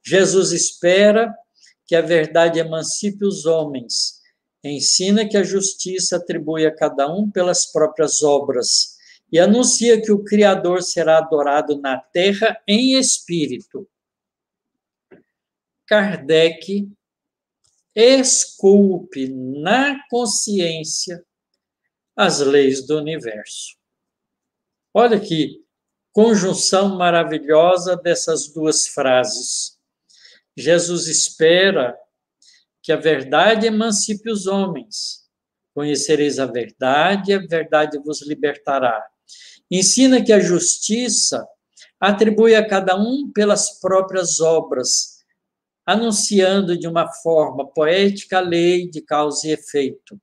Jesus espera que a verdade emancipe os homens, ensina que a justiça atribui a cada um pelas próprias obras e anuncia que o Criador será adorado na terra em espírito. Kardec esculpe na consciência as leis do universo. Olha que conjunção maravilhosa dessas duas frases. Jesus espera que a verdade emancipe os homens. Conhecereis a verdade vos libertará. Ensina que a justiça atribui a cada um pelas próprias obras, anunciando de uma forma poética a lei de causa e efeito.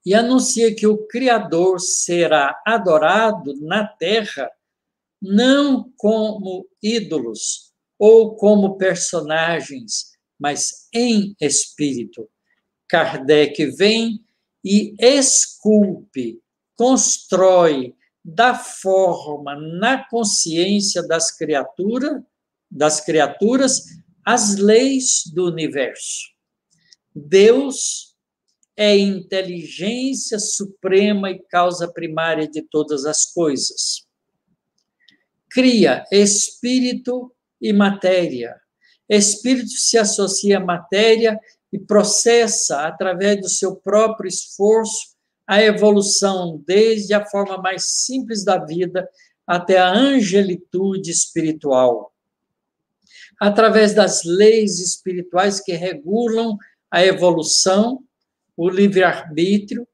E anuncia que o Criador será adorado na terra, não como ídolos ou como personagens, mas em espírito. Kardec vem e esculpe, constrói, dá forma na consciência das criaturas as leis do universo. Deus é inteligência suprema e causa primária de todas as coisas. Cria espírito e matéria. Espírito se associa à matéria e processa, através do seu próprio esforço, a evolução desde a forma mais simples da vida até a angelitude espiritual. Através das leis espirituais que regulam a evolução, o livre-arbítrio,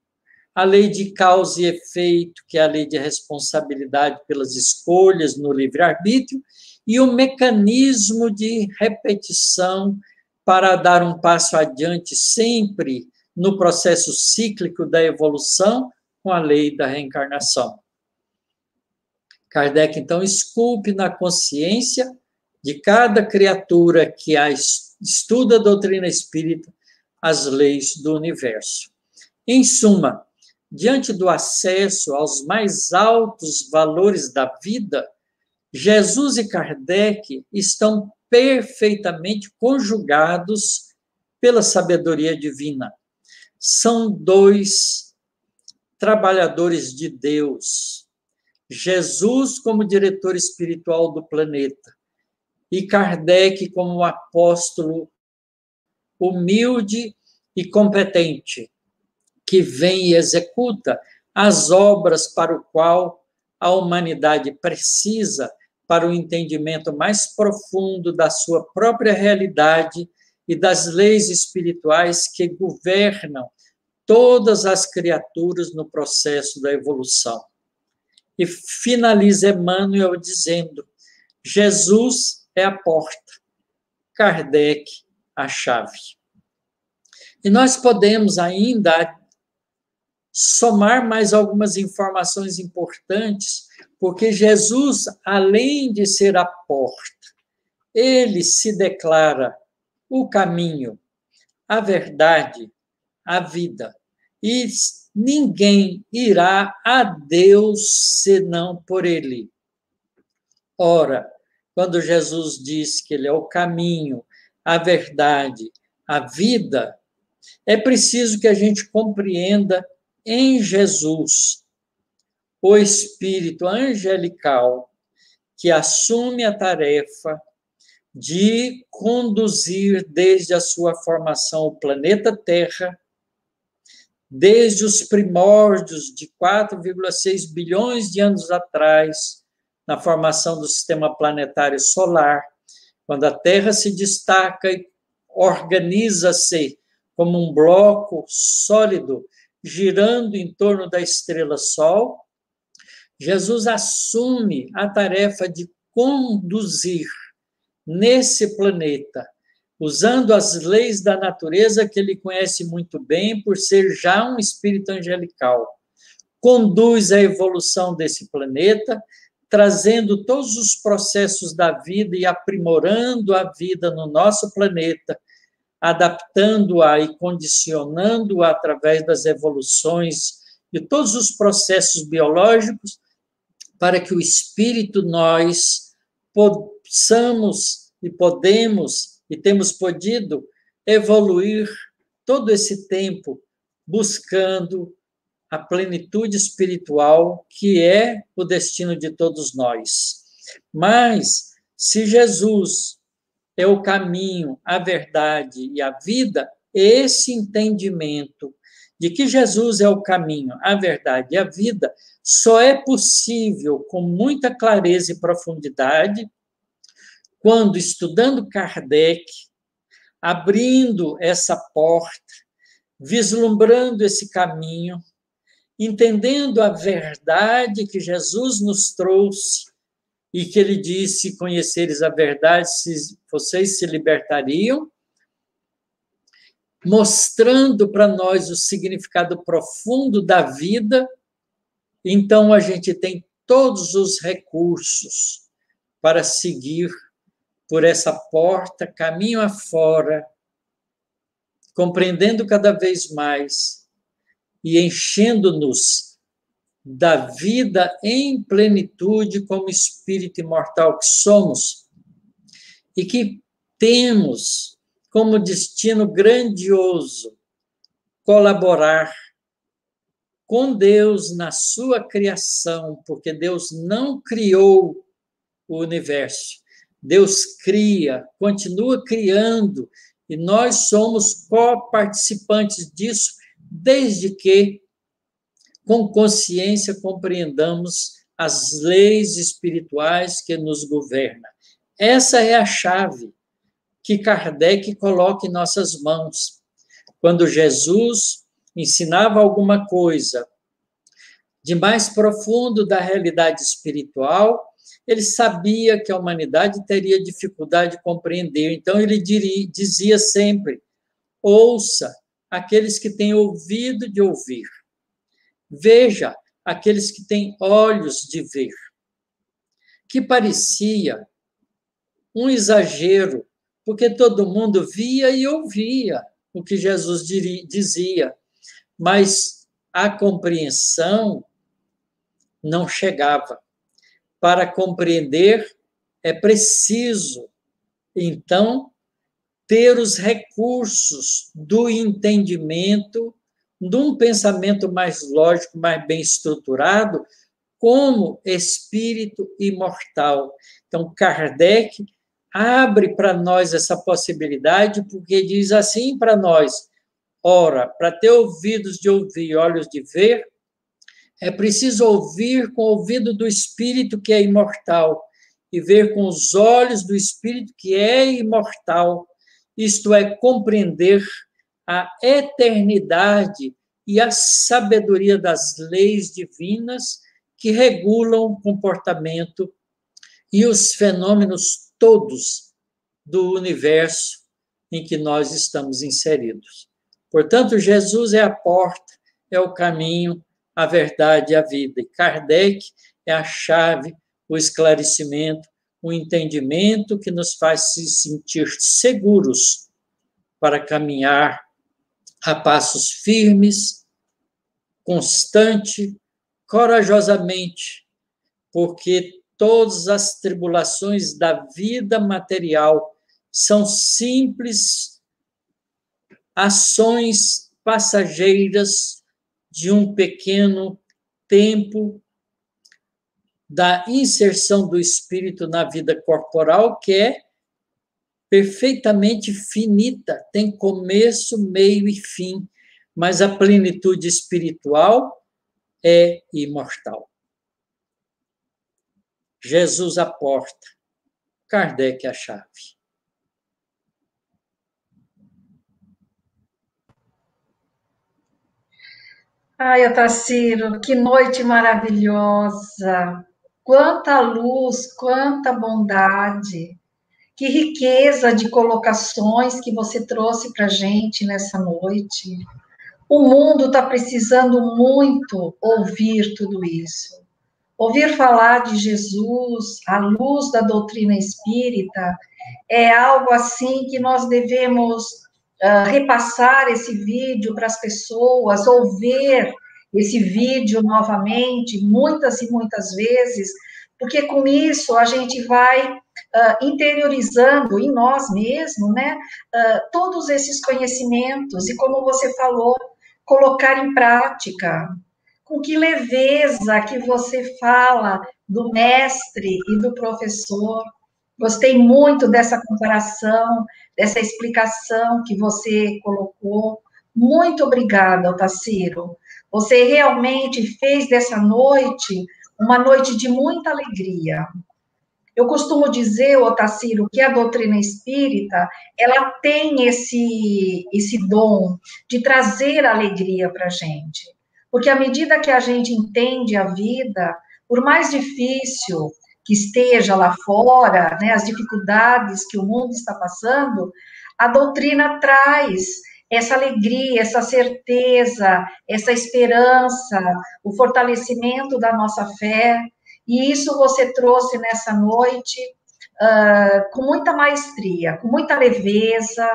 a lei de causa e efeito, que é a lei de responsabilidade pelas escolhas no livre-arbítrio, e o mecanismo de repetição para dar um passo adiante sempre no processo cíclico da evolução com a lei da reencarnação. Kardec, então, esculpe na consciência de cada criatura que estuda a doutrina espírita as leis do universo. Em suma, diante do acesso aos mais altos valores da vida, Jesus e Kardec estão perfeitamente conjugados pela sabedoria divina. São dois trabalhadores de Deus. Jesus como diretor espiritual do planeta e Kardec como um apóstolo humilde e competente, que vem e executa as obras para o qual a humanidade precisa para o entendimento mais profundo da sua própria realidade e das leis espirituais que governam todas as criaturas no processo da evolução. E finaliza Emmanuel dizendo: Jesus é a porta, Kardec a chave. E nós podemos ainda somar mais algumas informações importantes, porque Jesus, além de ser a porta, ele se declara o caminho, a verdade, a vida. E ninguém irá a Deus senão por ele. Ora, quando Jesus diz que ele é o caminho, a verdade, a vida, é preciso que a gente compreenda em Jesus o espírito angelical que assume a tarefa de conduzir desde a sua formação o planeta Terra, desde os primórdios de 4,6 bilhões de anos atrás, na formação do sistema planetário solar, quando a Terra se destaca e organiza-se como um bloco sólido girando em torno da estrela Sol, Jesus assume a tarefa de conduzir nesse planeta, usando as leis da natureza que ele conhece muito bem, por ser já um espírito angelical. Conduz a evolução desse planeta, trazendo todos os processos da vida e aprimorando a vida no nosso planeta, adaptando-a e condicionando-a através das evoluções de todos os processos biológicos, para que o espírito, nós possamos e podemos e temos podido evoluir todo esse tempo buscando a plenitude espiritual, que é o destino de todos nós. Mas, se Jesus é o caminho, a verdade e a vida, esse entendimento de que Jesus é o caminho, a verdade e a vida, só é possível com muita clareza e profundidade quando, estudando Kardec, abrindo essa porta, vislumbrando esse caminho, entendendo a verdade que Jesus nos trouxe e que ele disse: conheceres a verdade, vocês se libertariam, mostrando para nós o significado profundo da vida. Então, a gente tem todos os recursos para seguir por essa porta, caminho afora, compreendendo cada vez mais e enchendo-nos da vida em plenitude como espírito imortal que somos e que temos como destino grandioso colaborar com Deus na sua criação, porque Deus não criou o universo. Deus cria, continua criando, e nós somos coparticipantes disso, desde que, com consciência, compreendamos as leis espirituais que nos governam. Essa é a chave que Kardec coloca em nossas mãos. Quando Jesus ensinava alguma coisa de mais profundo da realidade espiritual, ele sabia que a humanidade teria dificuldade de compreender. Então, ele dizia sempre: ouça aqueles que têm ouvido de ouvir. Veja aqueles que têm olhos de ver. Que parecia um exagero, porque todo mundo via e ouvia o que Jesus dizia, mas a compreensão não chegava. Para compreender, é preciso, então, ter os recursos do entendimento, de um pensamento mais lógico, mais bem estruturado, como espírito imortal. Então, Kardec abre para nós essa possibilidade, porque diz assim para nós: ora, para ter ouvidos de ouvir e olhos de ver, é preciso ouvir com o ouvido do espírito que é imortal e ver com os olhos do espírito que é imortal. Isto é, compreender a eternidade e a sabedoria das leis divinas que regulam o comportamento e os fenômenos todos do universo em que nós estamos inseridos. Portanto, Jesus é a porta, é o caminho, a verdade e a vida. E Kardec é a chave, o esclarecimento, o entendimento que nos faz se sentir seguros para caminhar a passos firmes, constante, corajosamente, porque todas as tribulações da vida material são simples ações passageiras de um pequeno tempo da inserção do espírito na vida corporal, que é perfeitamente finita, tem começo, meio e fim, mas a plenitude espiritual é imortal. Jesus a porta, Kardec a chave. Ai, Otacílio, que noite maravilhosa! Quanta luz, quanta bondade, que riqueza de colocações que você trouxe para a gente nessa noite. O mundo está precisando muito ouvir tudo isso. Ouvir falar de Jesus, à luz da doutrina espírita, é algo assim que nós devemos repassar esse vídeo para as pessoas, ou ver esse vídeo novamente, muitas e muitas vezes, porque com isso a gente vai interiorizando em nós mesmos, né, todos esses conhecimentos, e como você falou, colocar em prática. Com que leveza que você fala do mestre e do professor. Gostei muito dessa comparação, dessa explicação que você colocou. Muito obrigada, Otacílio. Você realmente fez dessa noite uma noite de muita alegria. Eu costumo dizer, Otacílio, que a doutrina espírita, ela tem esse dom de trazer alegria para a gente. Porque à medida que a gente entende a vida, por mais difícil que esteja lá fora, né, as dificuldades que o mundo está passando, a doutrina traz essa alegria, essa certeza, essa esperança, o fortalecimento da nossa fé. E isso você trouxe nessa noite com muita maestria, com muita leveza,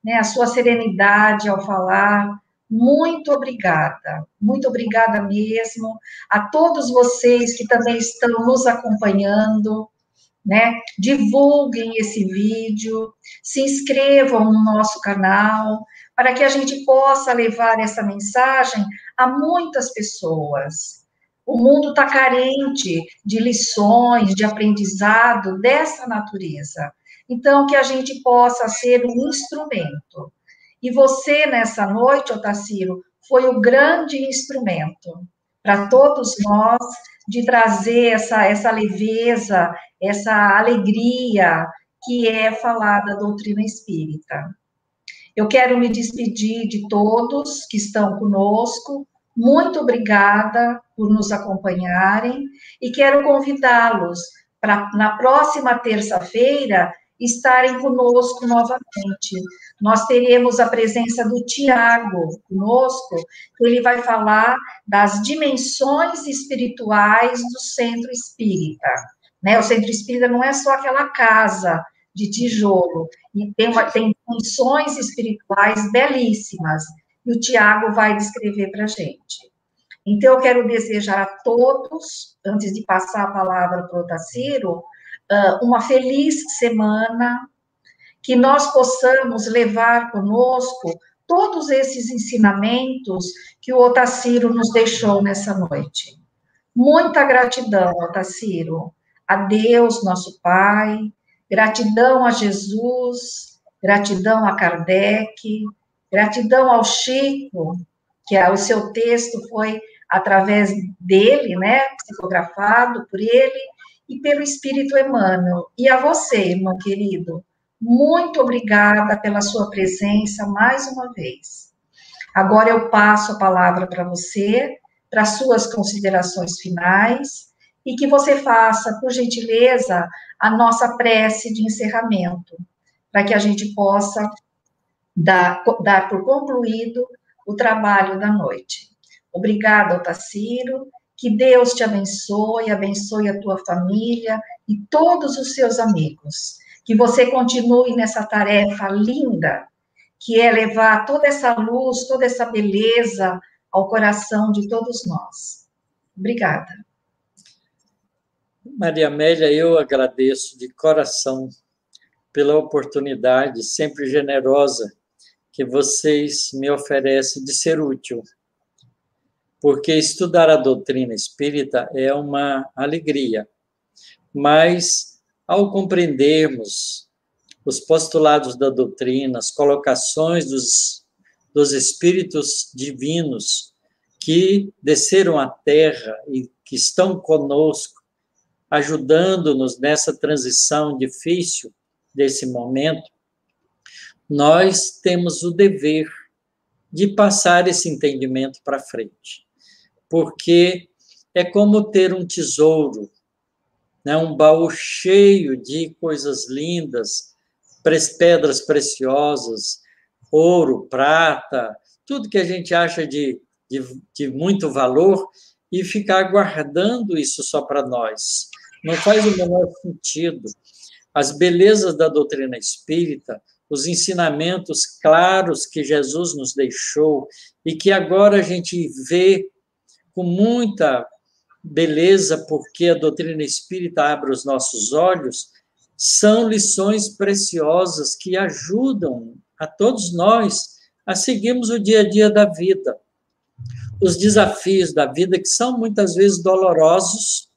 né, a sua serenidade ao falar. Muito obrigada mesmo a todos vocês que também estão nos acompanhando, né? Divulguem esse vídeo, se inscrevam no nosso canal, para que a gente possa levar essa mensagem a muitas pessoas. O mundo está carente de lições, de aprendizado dessa natureza. Então, que a gente possa ser um instrumento. E você, nessa noite, Otacílio, foi o grande instrumento para todos nós de trazer essa leveza, essa alegria que é falar da doutrina espírita. Eu quero me despedir de todos que estão conosco. Muito obrigada por nos acompanharem e quero convidá-los para, na próxima terça-feira, estarem conosco novamente. Nós teremos a presença do Tiago conosco, ele vai falar das dimensões espirituais do Centro Espírita. Né? O Centro Espírita não é só aquela casa de tijolo, e tem funções espirituais belíssimas, e o Tiago vai descrever para a gente. Então, eu quero desejar a todos, antes de passar a palavra para o Otacílio, uma feliz semana, que nós possamos levar conosco todos esses ensinamentos que o Otacílio nos deixou nessa noite. Muita gratidão, Otacílio, a Deus, nosso Pai, gratidão a Jesus, gratidão a Kardec, gratidão ao Chico, que o seu texto foi através dele, né, psicografado por ele, e pelo Espírito Emmanuel. E a você, irmão querido, muito obrigada pela sua presença mais uma vez. Agora eu passo a palavra para você, para suas considerações finais, e que você faça, por gentileza, a nossa prece de encerramento, para que a gente possa dar por concluído o trabalho da noite. Obrigada, Otacílio, que Deus te abençoe, abençoe a tua família e todos os seus amigos. Que você continue nessa tarefa linda, que é levar toda essa luz, toda essa beleza ao coração de todos nós. Obrigada. Maria Amélia, eu agradeço de coração pela oportunidade sempre generosa que vocês me oferecem de ser útil. Porque estudar a doutrina espírita é uma alegria, mas ao compreendermos os postulados da doutrina, as colocações dos espíritos divinos que desceram à Terra e que estão conosco, ajudando-nos nessa transição difícil desse momento, nós temos o dever de passar esse entendimento para frente. porque é como ter um tesouro, né? Um baú cheio de coisas lindas, pedras preciosas, ouro, prata, tudo que a gente acha de muito valor, e ficar guardando isso só para nós. Não faz o menor sentido. As belezas da doutrina espírita, os ensinamentos claros que Jesus nos deixou e que agora a gente vê com muita beleza, porque a doutrina espírita abre os nossos olhos, são lições preciosas que ajudam a todos nós a seguirmos o dia a dia da vida. Os desafios da vida, que são muitas vezes dolorosos,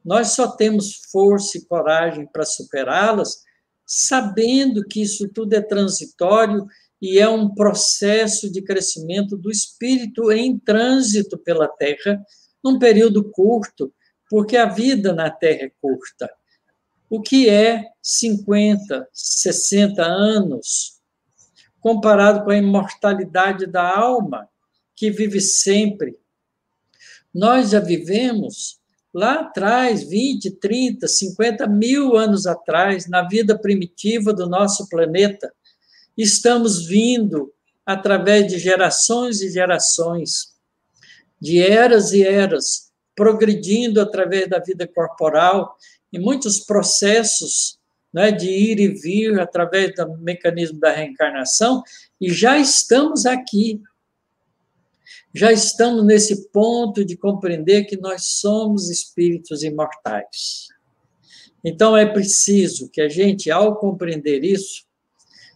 nós só temos força e coragem para superá-las, sabendo que isso tudo é transitório e é um processo de crescimento do espírito em trânsito pela Terra, num período curto, porque a vida na Terra é curta. O que é 50, 60 anos, comparado com a imortalidade da alma, que vive sempre? Nós já vivemos lá atrás, 20, 30, 50 mil anos atrás, na vida primitiva do nosso planeta. Estamos vindo através de gerações e gerações, de eras e eras, progredindo através da vida corporal, em muitos processos, né, de ir e vir através do mecanismo da reencarnação, e já estamos aqui. Já estamos nesse ponto de compreender que nós somos espíritos imortais. Então, é preciso que a gente, ao compreender isso,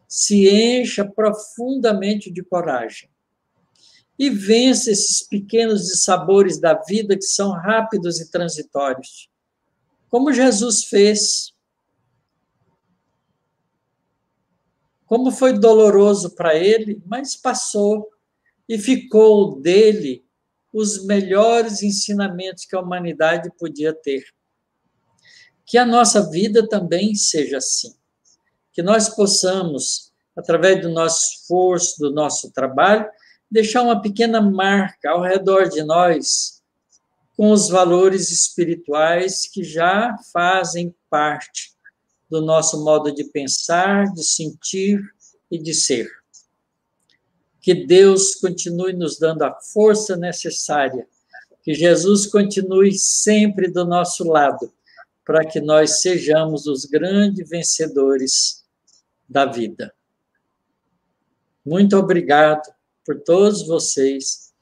se encha profundamente de coragem e vença esses pequenos dissabores da vida que são rápidos e transitórios, como Jesus fez. Como foi doloroso para ele, mas passou. E ficou dele os melhores ensinamentos que a humanidade podia ter. Que a nossa vida também seja assim. Que nós possamos, através do nosso esforço, do nosso trabalho, deixar uma pequena marca ao redor de nós, com os valores espirituais que já fazem parte do nosso modo de pensar, de sentir e de ser. Que Deus continue nos dando a força necessária, que Jesus continue sempre do nosso lado, para que nós sejamos os grandes vencedores da vida. Muito obrigado por todos vocês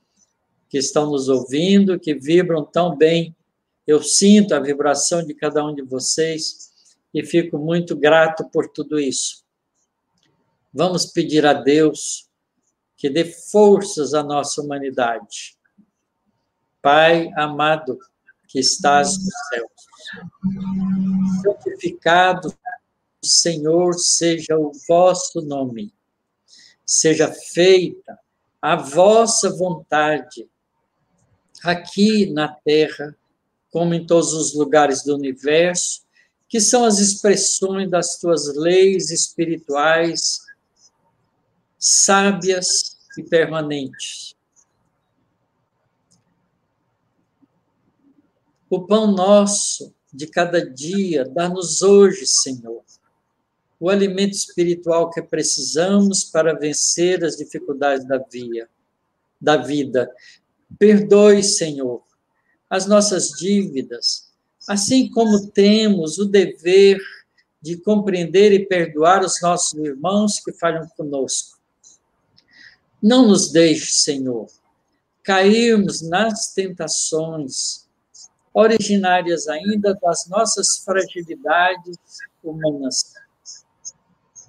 que estão nos ouvindo, que vibram tão bem. Eu sinto a vibração de cada um de vocês e fico muito grato por tudo isso. Vamos pedir a Deus que dê forças à nossa humanidade. Pai amado, que estás nos céus, santificado, Senhor, seja o vosso nome. Seja feita a vossa vontade, aqui na terra, como em todos os lugares do universo, que são as expressões das tuas leis espirituais, sábias e permanentes. O pão nosso de cada dia, dá-nos hoje, Senhor, o alimento espiritual que precisamos para vencer as dificuldades da vida. Perdoe, Senhor, as nossas dívidas, assim como temos o dever de compreender e perdoar os nossos irmãos que falham conosco. Não nos deixe, Senhor, cairmos nas tentações originárias ainda das nossas fragilidades humanas.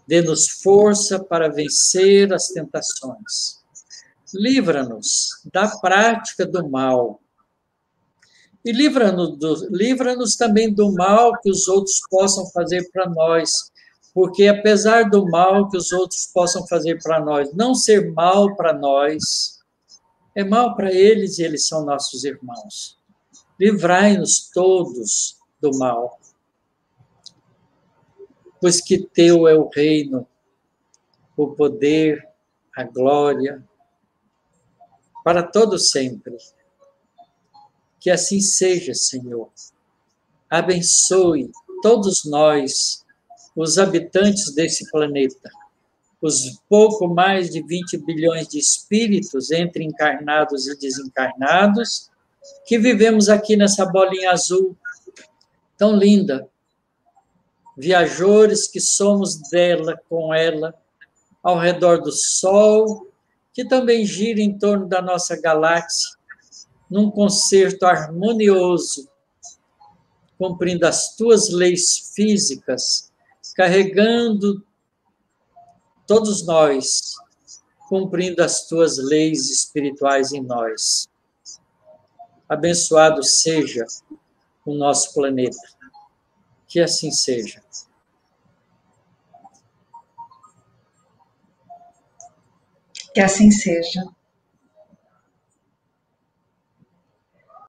Dê-nos força para vencer as tentações. Livra-nos da prática do mal. E livra-nos também do mal que os outros possam fazer para nós. Porque, apesar do mal que os outros possam fazer para nós, não ser mal para nós, é mal para eles e eles são nossos irmãos. Livrai-nos todos do mal. Pois que teu é o reino, o poder, a glória, para todo sempre. Que assim seja, Senhor. Abençoe todos nós, os habitantes desse planeta, os pouco mais de 20 bilhões de espíritos, entre encarnados e desencarnados, que vivemos aqui nessa bolinha azul tão linda. Viajores que somos dela, com ela, ao redor do Sol, que também gira em torno da nossa galáxia, num concerto harmonioso, cumprindo as tuas leis físicas, carregando todos nós, cumprindo as tuas leis espirituais em nós. Abençoado seja o nosso planeta. Que assim seja. Que assim seja.